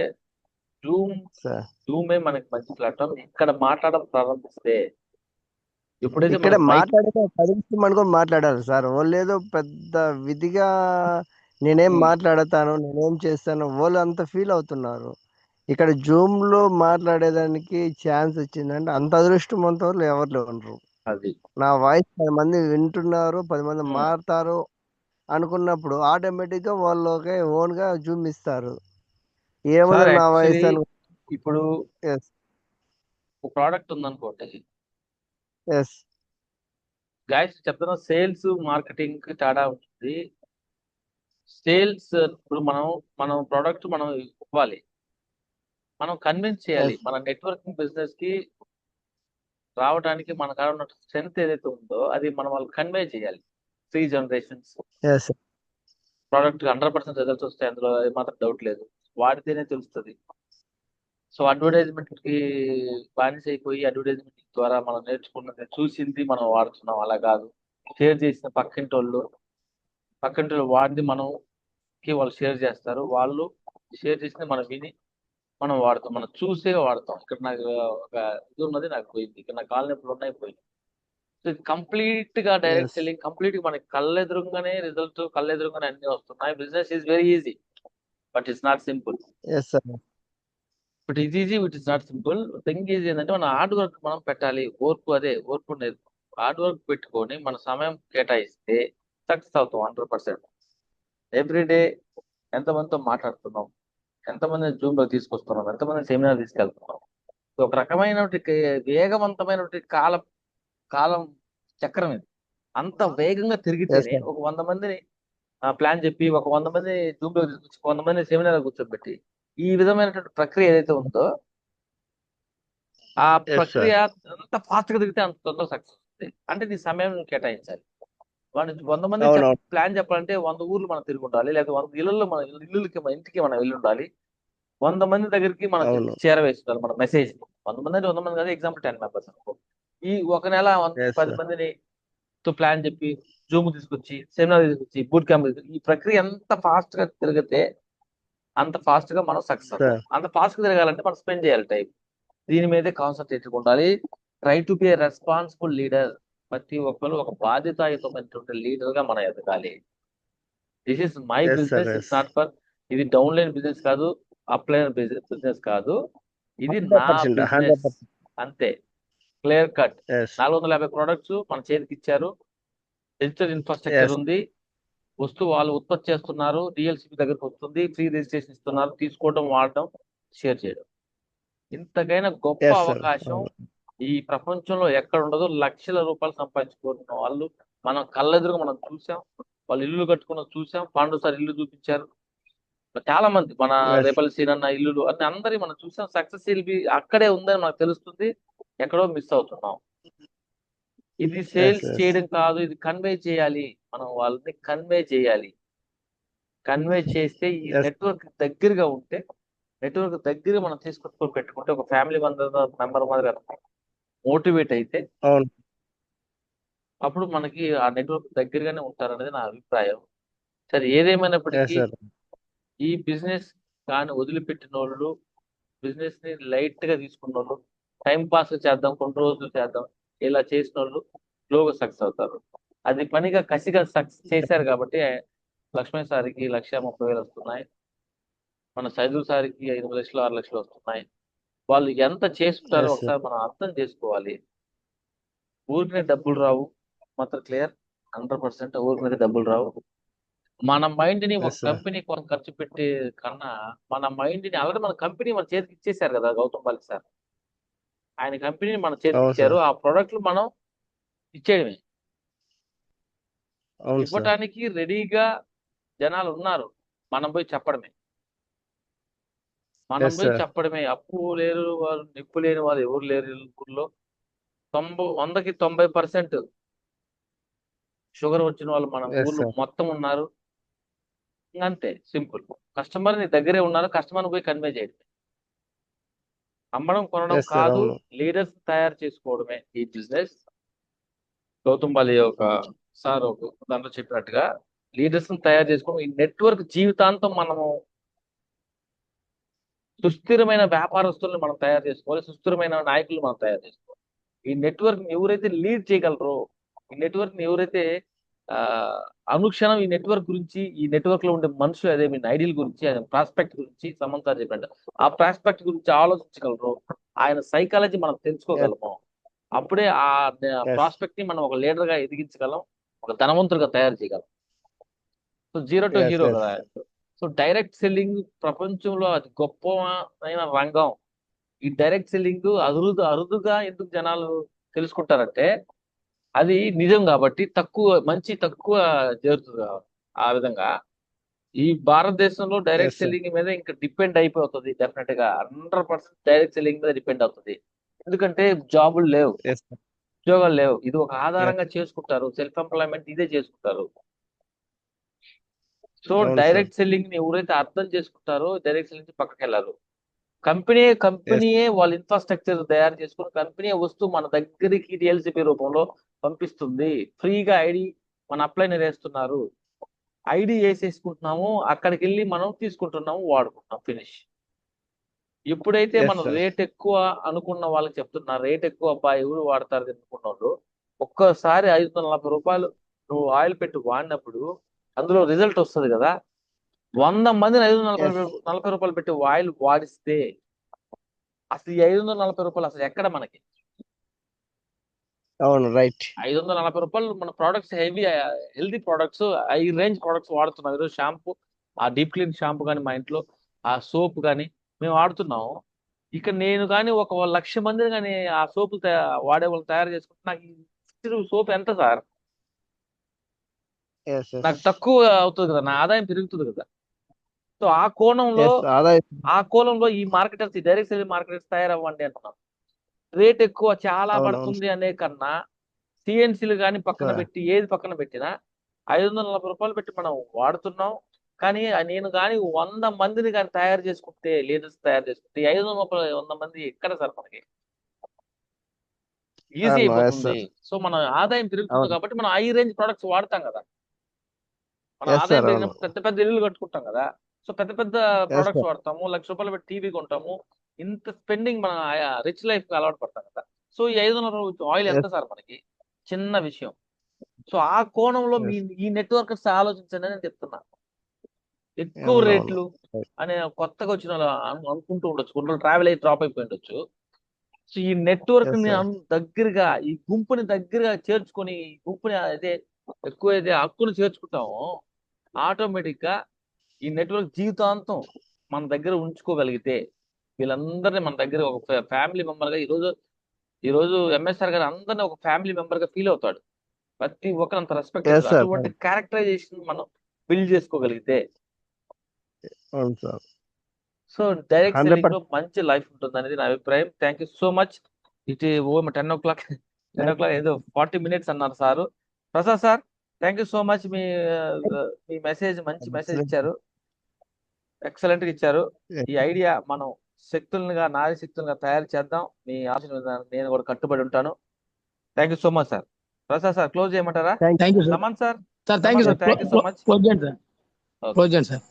జూమే మనకి మంచి ప్లాట్ఫామ్. ఇక్కడ మాట్లాడడం ప్రారంభిస్తే ఇక్కడ మాట్లాడితే 10 నిమిషాలు అనుకొని మాట్లాడాలి సార్. వాళ్ళు ఏదో పెద్ద విధిగా నేనేం మాట్లాడతాను, నేనేం చేస్తాను, వాళ్ళు అంత ఫీల్ అవుతున్నారు. ఇక్కడ జూమ్ లో మాట్లాడేదానికి ఛాన్స్ వచ్చిందంటే అంత అదృష్టవంతులు ఎవరు ఉండరు. నా వాయిస్ 10 మంది వింటున్నారు, 10 మంది మారుతారు అనుకున్నప్పుడు ఆటోమేటిక్ గా వాళ్ళకి ఓన్ గా జూమ్ ఇస్తారు. ఏమన్నా నా వాయిస్ ఇప్పుడు ప్రోడక్ట్ ఉందనుకోండి, గైస్ చెప్తున్నా, సేల్స్ మార్కెటింగ్ కి తేడా ఉంటుంది. సేల్స్ ఇప్పుడు మనం ప్రోడక్ట్ మనం ఇవ్వాలి, మనం కన్విన్స్ చేయాలి. మన నెట్వర్కింగ్ బిజినెస్ కి రావడానికి మన కాడ ఉన్న స్ట్రెంత్ ఏదైతే ఉందో అది మనం వాళ్ళకి కన్వే చేయాలి. 3 generations ప్రోడక్ట్ 100% రిజల్ట్స్ వస్తాయి, అందులో మాత్రం డౌట్ లేదు. వాడితేనే తెలుస్తుంది. సో అడ్వర్టైజ్మెంట్ కి బానిస అయిపోయి అడ్వర్టైజ్మెంట్ ద్వారా మనం నేర్చుకున్నది చూసింది మనం వాడుతున్నాం. అలా కాదు, షేర్ చేసిన పక్కింటోళ్ళు వాడిని వాళ్ళు షేర్ చేస్తారు. వాళ్ళు షేర్ చేసింది మనం విని మనం వాడతాం. మనం చూసే వాడతాం. ఇక్కడ నాకు ఒక ఇది ఉన్నది, నాకు పోయింది. ఇక్కడ నాకు కాళ్ళ నొప్పులు ఉన్నాయి, పోయింది. సో ఇది కంప్లీట్ గా డైరెక్ట్ ఎస్ సెల్లింగ్. కంప్లీట్ గా మనకి కళ్ళెదురుగానే రిజల్ట్, కళ్ళెదురుగానే అన్ని వస్తున్నాయి. Business is very easy, but it's not simple. Yes sir but ఇది easy, it is not simple. Thing easy ఏంటంటే మన హార్డ్ వర్క్ మనం పెట్టాలి. ఓర్పు ఉండేది. హార్డ్ వర్క్ పెట్టుకొని మన సమయం కేటాయిస్తే సక్సెస్ అవుతాం 100%. ఎవ్రీడే ఎంతమందితో మాట్లాడుతున్నాం, ఎంతమంది జూమ్ లో తీసుకొస్తున్నాం, ఎంతమంది సెమినార్ తీసుకెళ్తున్నాం. సో ఒక రకమైన వేగవంతమైన కాలం చక్రం ఇది. అంత వేగంగా ఎస్ తిరిగితేనే సార్ ఒక 100 మందిని ప్లాన్ చెప్పి, ఒక 100 మంది జూమ్ లో తీసుకొచ్చి, 100 మంది సెమినార్ కూర్చోబెట్టి, ఈ విధమైనటువంటి ప్రక్రియ ఏదైతే ఉందో ఆ ఎస్ సార్ ప్రక్రియ ఎంత ఫాస్ట్ గా తిరిగితే అంత తొందరగా సక్సెస్ వస్తుంది. అంటే నీ సమయం నువ్వు కేటాయించాలి. వాడు 100 మంది అవునవును ప్లాన్ చెప్పాలంటే 100 ఊర్లు మనం తిరిగి ఉండాలి, లేదా 100 ఇళ్ళల్లో మన ఇంటికి మనం వెళ్ళి ఉండాలి. 100 మంది దగ్గరికి మనం అవును చేరవేసుకోవాలి మన మెసేజ్. 100 మంది అంటే 100 మంది కాదు, ఎగ్జాంపుల్ 10 మెంబర్స్ అనుకో. ఈ ఒక నెల ఎస్ 10 సార్ మందిని ప్లాన్ చెప్పి, జూమ్ తీసుకొచ్చి, సెమినార్ తీసుకొచ్చి, బూట్ క్యాంప్ ఈ ప్రక్రియ ఎంత ఫాస్ట్ గా తిరిగితే అంత ఫాస్ట్ గా మనం సక్సెస్ అవుతాం. సార్ అంత ఫాస్ట్ గా తిరగాలంటే మనం స్పెండ్ చేయాలి టైం. దీని మీదే కాన్సన్ట్రేట్ ఉండాలి. Try to be a responsible leader. ప్రతి ఒక్కరు ఒక బాధ్యతాయుతమైనటువంటి లీడర్ గా మనం ఎదగాలి. This is my yes sir business. Yes it's not for, ఇది డౌన్లైన్ బిజినెస్ కాదు, అప్లైన్ బిజినెస్ కాదు, ఇది నా 100% బిజినెస్. 100% అంతే, క్లియర్ కట్. ఎస్ 450 ప్రోడక్ట్స్ మన చేతికి ఇచ్చారు. డిజిటల్ ఇన్ఫ్రాస్ట్రక్చర్ ఎస్ ఉంది. వాళ్ళు ఉత్పత్తి చేస్తున్నారు, డిఎల్సిపి దగ్గరకు వస్తుంది, ఫ్రీ రిజిస్ట్రేషన్ ఇస్తున్నారు, తీసుకోవడం, వాడడం, షేర్ చేయడం. ఇంతకైనా గొప్ప ఎస్ సార్ అవకాశం ఈ ప్రపంచంలో ఎక్కడ ఉండదు. లక్షల రూపాయలు సంపాదించుకుంటున్న వాళ్ళు మనం కళ్ళెదురుగా మనం చూసాం. వాళ్ళు ఇల్లు కట్టుకున్న చూసాం. పాండు సార్ ఇల్లు చూపించారు. చాలా మంది మన ఎస్ రేపల్లి సీనన్న ఇల్లులు అన్ని అందరి మనం చూసాం. సక్సెస్ అక్కడే ఉందని మనకు తెలుస్తుంది. ఎక్కడో మిస్ అవుతున్నాం. ఇది ఎస్ సేల్స్ ఎస్ చేయడం కాదు, ఇది కన్వే చేయాలి. మనం వాళ్ళని కన్వే చేయాలి. కన్వే చేస్తే ఈ ఎస్ నెట్వర్క్ దగ్గరగా ఉంటే, నెట్వర్క్ దగ్గర మనం తీసుకొచ్చుకొని పెట్టుకుంటే, ఒక ఫ్యామిలీ మెంబర్ మాదిరి మోటివేట్ అయితే అవును అప్పుడు మనకి ఆ నెట్వర్క్ దగ్గరగానే ఉంటారనేది నా అభిప్రాయం. సరే, ఎస్ ఏదేమైనప్పటికీ సార్ ఈ బిజినెస్ కానీ వదిలిపెట్టిన వాళ్ళు, బిజినెస్ ని లైట్ గా తీసుకున్న వాళ్ళు, టైం పాస్ చేద్దాం, కొన్ని రోజులు చేద్దాం, ఇలా చేసిన వాళ్ళు స్లోగా సక్సెస్ అవుతారు. అది పనిగా కసిగా సక్సెస్ చేశారు కాబట్టి లక్ష్మీ సారికి 1,30,000 వస్తున్నాయి. మన సైదుల్ సారికి 5 లక్షలు 6 లక్షలు వస్తున్నాయి. వాళ్ళు ఎంత చేసుకుంటారో ఎస్ సార్ ఒకసారి మనం అర్థం చేసుకోవాలి. ఊరికనే డబ్బులు రావు, మాత్రం క్లియర్. 100% ఊరికనే డబ్బులు రావు. మన మైండ్ ని ఒక ఎస్ సార్ కంపెనీ కోసం ఖర్చు పెట్టే కన్నా, మన మైండ్ ని ఆల్రెడీ మన కంపెనీ మన చేతికి ఇచ్చేసారు కదా గౌతమ్ బాలి సార్. ఆయన కంపెనీని మన చేతికి అవును ఇచ్చారు. సార్ ఆ ప్రోడక్ట్లు మనం ఇచ్చేయడమే. అవును సార్ ఇవ్వటానికి రెడీగా జనాలు ఉన్నారు. మనం పోయి చెప్పడమే. ఎస్ సార్ అప్పు లేరు వాళ్ళు, నిప్పు లేని వాళ్ళు ఎవరు లేరు ఈ ఊర్లో. 100కి 90% షుగర్ వచ్చిన వాళ్ళు మన ఎస్ ఊర్లో సార్ మొత్తం ఉన్నారు. అంతే, సింపుల్. కస్టమర్ నీ దగ్గరే ఉన్నారు. కస్టమర్ పోయి కన్వే చేయడమే. అమ్మడం కొనడం ఎస్ సార్ కాదు, అవును లీడర్స్ తయారు చేసుకోవడమే ఈ బిజినెస్. గౌతమ్ బాలి ఒక దాంట్లో చెప్పినట్టుగా లీడర్స్ తయారు చేసుకోవడం. ఈ నెట్వర్క్ జీవితాంతం మనము సుస్థిరమైన వ్యాపారస్తులను మనం తయారు చేసుకోవాలి. సుస్థిరమైన నాయకులు మనం తయారు చేసుకోవాలి. ఈ నెట్వర్క్ ని ఎవరైతే లీడ్ చేయగలరో, ఈ నెట్వర్క్ ని ఎవరైతే ఆ అనుక్షణం ఈ నెట్వర్క్ గురించి, ఈ నెట్వర్క్ లో ఉండే మనుషులు, అదే మీ ఐడియల్ గురించి, ఆయన ప్రాస్పెక్ట్ గురించి సమంతారు చెప్పండి, ఆ ప్రాస్పెక్ట్ గురించి ఆలోచించగలరు, ఆయన సైకాలజీ మనం ఎస్ తెలుసుకోగలము. అప్పుడే ఆ ఎస్ ప్రాస్పెక్ట్ ని మనం ఒక లీడర్ గా ఎదిగించగలం, ఒక ధనవంతుడిగా తయారు చేయగలం. So zero to yes hero yes కదా. సో డైరెక్ట్ సెల్లింగ్ ప్రపంచంలో అతి గొప్పమైన రంగం. ఈ డైరెక్ట్ సెల్లింగ్ అరుదుగా ఎందుకు జనాలు తెలుసుకుంటారంటే, అది నిజం కాబట్టి తక్కువ చేరుతుంది కాబట్టి. ఆ విధంగా ఈ భారతదేశంలో డైరెక్ట్ ఎస్ సార్ సెల్లింగ్ మీద ఇంకా డిపెండ్ అయిపోతుంది. డెఫినెట్ గా 100% డైరెక్ట్ సెల్లింగ్ మీద డిపెండ్ అవుతుంది. ఎందుకంటే జాబులు లేవు, ఎస్ ఉద్యోగాలు లేవు. ఇది ఒక ఎస్ ఆధారంగా చేసుకుంటారు. సెల్ఫ్ ఎంప్లాయ్మెంట్ ఇదే చేసుకుంటారు. సో అవును సార్ డైరెక్ట్ సెల్లింగ్ ని ఎవరైతే అర్థం చేసుకుంటారో డైరెక్ట్ సెల్లింగ్ పక్కకి వెళ్ళారు. కంపెనీయే వాళ్ళ ఇన్ఫ్రాస్ట్రక్చర్ తయారు చేసుకుని కంపెనీ వస్తువు మన దగ్గరికి డిఎల్సిపి రూపంలో పంపిస్తుంది. ఫ్రీగా ఐడి మన అప్లైనర్ వేస్తున్నారు, ఐడి వేసేసుకుంటున్నాము, అక్కడికి వెళ్ళి మనం తీసుకుంటున్నాము, వాడుకుంటున్నాం, ఫినిష్. ఎప్పుడైతే మనం రేట్ ఎక్కువ అనుకున్న వాళ్ళకి చెప్తున్నా, రేట్ ఎక్కువ అబ్బా ఎవరు వాడతారు అనుకున్న వాళ్ళు ఒక్కసారి 540 రూపాయలు నువ్వు ఆయిల్ పెట్టి వాడినప్పుడు అందులో రిజల్ట్ వస్తుంది కదా. 100 మందిని 540 రూపాయలు పెట్టి ఆయిల్ వాడిస్తే అసలు ఈ 540 రూపాయలు అసలు ఎక్కడ మనకి? అవును, రైట్. 540 రూపాయలు మన products healthy products, high range products వాడుతున్నాం. ఈరోజు షాంపూ, ఆ డీప్ క్లీన్ షాంపూ కానీ, మా ఇంట్లో ఆ సోప్ కానీ మేము వాడుతున్నాము. ఇక నేను కానీ ఒక 1,00,000 మందిని కానీ ఆ సోపు వాడే వాళ్ళు తయారు చేసుకుంటే నాకు సోప్ ఎంత సార్? నాకు తక్కువ అవుతుంది కదా, నా ఆదాయం పెరుగుతుంది కదా. సో ఆ కోణంలో ఈ మార్కెటర్స్, డైరెక్ట్ సేల్ మార్కెటర్స్ తయారవ్వండి అంటున్నాను. రేట్ ఎక్కువ చాలా పడుతుంది అనే కన్నా సిఎన్సీలు కానీ పక్కన పెట్టి, ఏది పక్కన పెట్టినా 540 రూపాయలు పెట్టి మనం వాడుతున్నాం. కానీ నేను కానీ 100 మందిని కానీ తయారు చేసుకుంటే, లీడర్స్ తయారు చేసుకుంటే 100 మంది ఎక్కడ సార్ మనకి? ఈజీ అయిపోతుంది. సో మన ఆదాయం పెరుగుతుంది కాబట్టి మనం హై రేంజ్ ప్రొడక్ట్స్ వాడతాం కదా. మన ఆదాయం పెరిగినప్పుడు పెద్ద పెద్ద ఇల్లు కట్టుకుంటాం కదా. సో పెద్ద పెద్ద ప్రొడక్ట్స్ వాడతాము, 1,00,000 రూపాయలు పెట్టి టీవీ కొంటాము. ఇంత స్పెండింగ్ మన రిచ్ లైఫ్ కి అలవాటు పడతాం కదా. సో ఈ 500 ఆయిల్ ఎంత సార్ మనకి? చిన్న విషయం. సో ఆ కోణంలో ఈ నెట్వర్కర్స్ ఆలోచించండి అని చెప్తున్నా. ఎక్కువ రేట్లు అనే కొత్తగా వచ్చిన అనుకుంటూ ఉండొచ్చు, కొన్ని ట్రావెల్ అయ్యి డ్రాప్ అయిపోయి ఉండొచ్చు. సో ఈ నెట్వర్క్ ని దగ్గరగా, ఈ గుంపుని దగ్గరగా చేర్చుకొని, ఈ గుంపుని అదే ఎక్కువైతే హక్కును చేర్చుకుంటామో ఆటోమేటిక్ గా ఈ నెట్వర్క్ జీవితాంతం మన దగ్గర ఉంచుకోగలిగితే, వీళ్ళందరినీ మన దగ్గర ఒక ఫ్యామిలీ మెంబర్ గా ఈరోజు ఎంఎస్ఆర్ గారు అందరినీ ఒక ఫ్యామిలీ మెంబర్ గా ఫీల్ అవుతాడు. ప్రతి ఒక్కరు అంత రెస్పెక్ట్. అటువంటి క్యారెక్టరైజేషన్ మనం బిల్డ్ చేసుకోగలిగితే సో డైరెక్ట్ సెల్లింగ్ లో మంచి లైఫ్ ఉంటుంది అనేది నా అభిప్రాయం. Thank you so much. ఇటు 10 o'clock ఏదో 40 minutes అన్నారు sir. Prasad sir, thank you so much. Me message, మంచి మెసేజ్ ఇచ్చారు, ఎక్సలెంట్ గా ఇచ్చారు. ఈ ఐడియా మనం నారీ శక్తులుగా తయారు చేద్దాం. మీ ఆలోచన నేను కూడా కట్టుబడి ఉంటాను. Thank you so much sir. Prasad sir, close చేయమంటారా? Thank you Raman sir, thank you so much. Close చేయండి సార్.